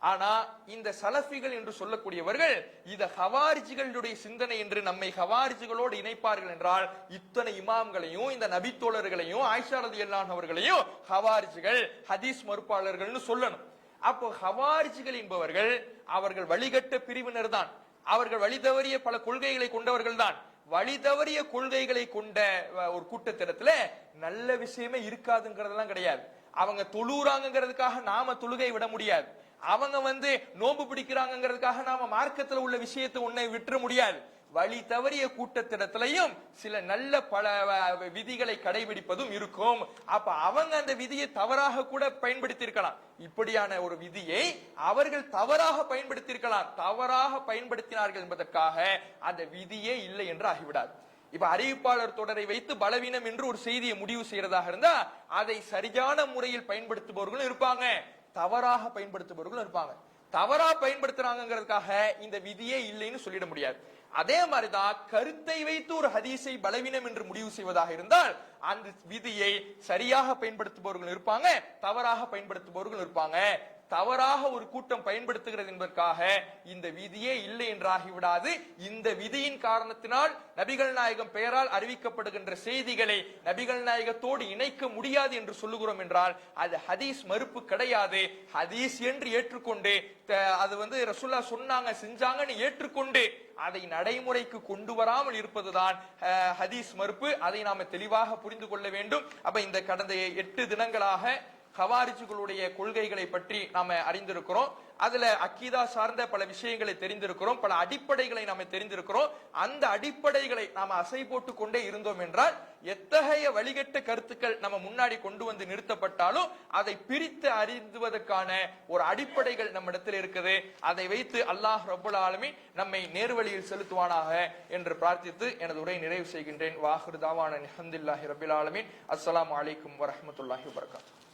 ஆனா இந்த சலஃபிகள் என்று சொல்லக்கூடியவர்கள் இத ஹவாரிஜிகளுடைய சிந்தனை என்று நம்மை ஹவாரிஜிகளோடு இணைப்பார்கள் என்றால் இத்தனை இமாம்களையும் இந்த நபித்தோழர்களையும் ஆயிஷா ரலியல்லாஹு அவர்களையும் ஹவாரிஜிகள் ஹதீஸ் மறுப்பாளர்கள்னு சொல்லணும். அப்போ ஹவாரிஜிகள் என்பவர்கள் அவர்கள் வழிகட்ட பிரிவினர் தான், அவர்கள் வழி தவறிய பல கொள்கைகளை கொண்டவர்கள் தான். வழி தவறிய கொள்கைகளை கொண்ட ஒரு கூட்டத்திடத்துல நல்ல விஷயமே இருக்காதுங்கிறதெல்லாம் கிடையாது. அவங்க தொழுறாங்கிறதுக்காக நாம தொழுகை விட முடியாது, அவங்க நோன்பு பிடிக்கிறாங்கிறதுக்காக நாம மார்க்கத்துல உள்ள விஷயத்தை உன்னை விட்டுற முடியாது. வழி தவறிய கூட்டத்திடத்திலையும் சில நல்ல பல விதிகளை கடைபிடிப்பதும் இருக்கும். அப்ப அவங்க அந்த விதியை தவறாக கூட பயன்படுத்தி இருக்கலாம். இப்படியான ஒரு விதியை அவர்கள் தவறாக பயன்படுத்தி இருக்கலாம். தவறாக பயன்படுத்தினார்கள் என்பதற்காக அந்த விதியே இல்லை என்று ஆகிவிடாது. இப்ப அறிவிப்பாளர் தொடரை வைத்து பலவீனம் என்று ஒரு செய்தியை முடிவு செய்யறதாக இருந்தா அதை சரியான முறையில் பயன்படுத்துபவர்களும் இருப்பாங்க, தவறாக பயன்படுத்துபவர்களும் இருப்பாங்க. தவறா பயன்படுத்துறாங்கிறதுக்காக இந்த விதியே இல்லைன்னு சொல்லிட முடியாது. அதே மாதிரிதான் கருத்தை வைத்து ஒரு ஹதீஸை பலவீனம் என்று முடிவு செய்வதாக இருந்தால் அந்த விதியை சரியாக பயன்படுத்துபவர்கள் இருப்பாங்க, தவறாக பயன்படுத்துபவர்கள் இருப்பாங்க. தவறாக ஒரு கூட்டம் பயன்படுத்துகிறது என்பதற்காக இந்த விதியே இல்லை என்றாகிவிடாது. இந்த விதியின் காரணத்தினால் நபிகள் நாயகம் பெயரால் அறிவிக்கப்படுகின்ற செய்திகளை நபிகள் நாயகத்தோடு இணைக்க முடியாது என்று சொல்லுகிறோம் என்றால் அது ஹதீஸ் மறுப்பு கிடையாது. ஹதீஸ் என்று ஏற்றுக்கொண்டு அது ரசூலுல்லாஹ் சொன்னாங்க செஞ்சாங்கன்னு ஏற்றுக்கொண்டு அதை நடைமுறைக்கு கொண்டு வராமல் இருப்பதுதான் ஹதீஸ் மறுப்பு. அதை நாம தெளிவாக புரிந்து கொள்ள வேண்டும். அப்ப இந்த கடந்த 8 தினங்களாக ஹவாரிஜிகளுடைய கொள்கைகளை பற்றி நாம அறிந்திருக்கிறோம். அதுல அக்கீதா சார்ந்த பல விஷயங்களை தெரிந்திருக்கிறோம், பல அடிப்படைகளை நாம தெரிந்திருக்கிறோம். அந்த அடிப்படைகளை நாம அசை போட்டு கொண்டே இருந்தோம் என்றால் எத்தகைய வழிகட்ட கருத்துக்கள் நம்ம முன்னாடி கொண்டு வந்து நிறுத்தப்பட்டாலும் அதை பிரித்து அறிந்துவதற்கான ஒரு அடிப்படைகள் நம்மிடத்தில் இருக்குது. அதை வைத்து அல்லாஹ் ரப்பல் ஆலமீன் நம்மை நேர்வழியில் செலுத்துவானாக என்று பிரார்த்தித்து எனது உரையை நிறைவு செய்கின்றேன். வாஹிரு தாவானா அல்ஹம்துலில்லாஹி ரப்பில் ஆலமீன். அஸ்ஸலாமு அலைக்கும் வரஹ்மத்துல்லாஹி வபரகாத்துஹு.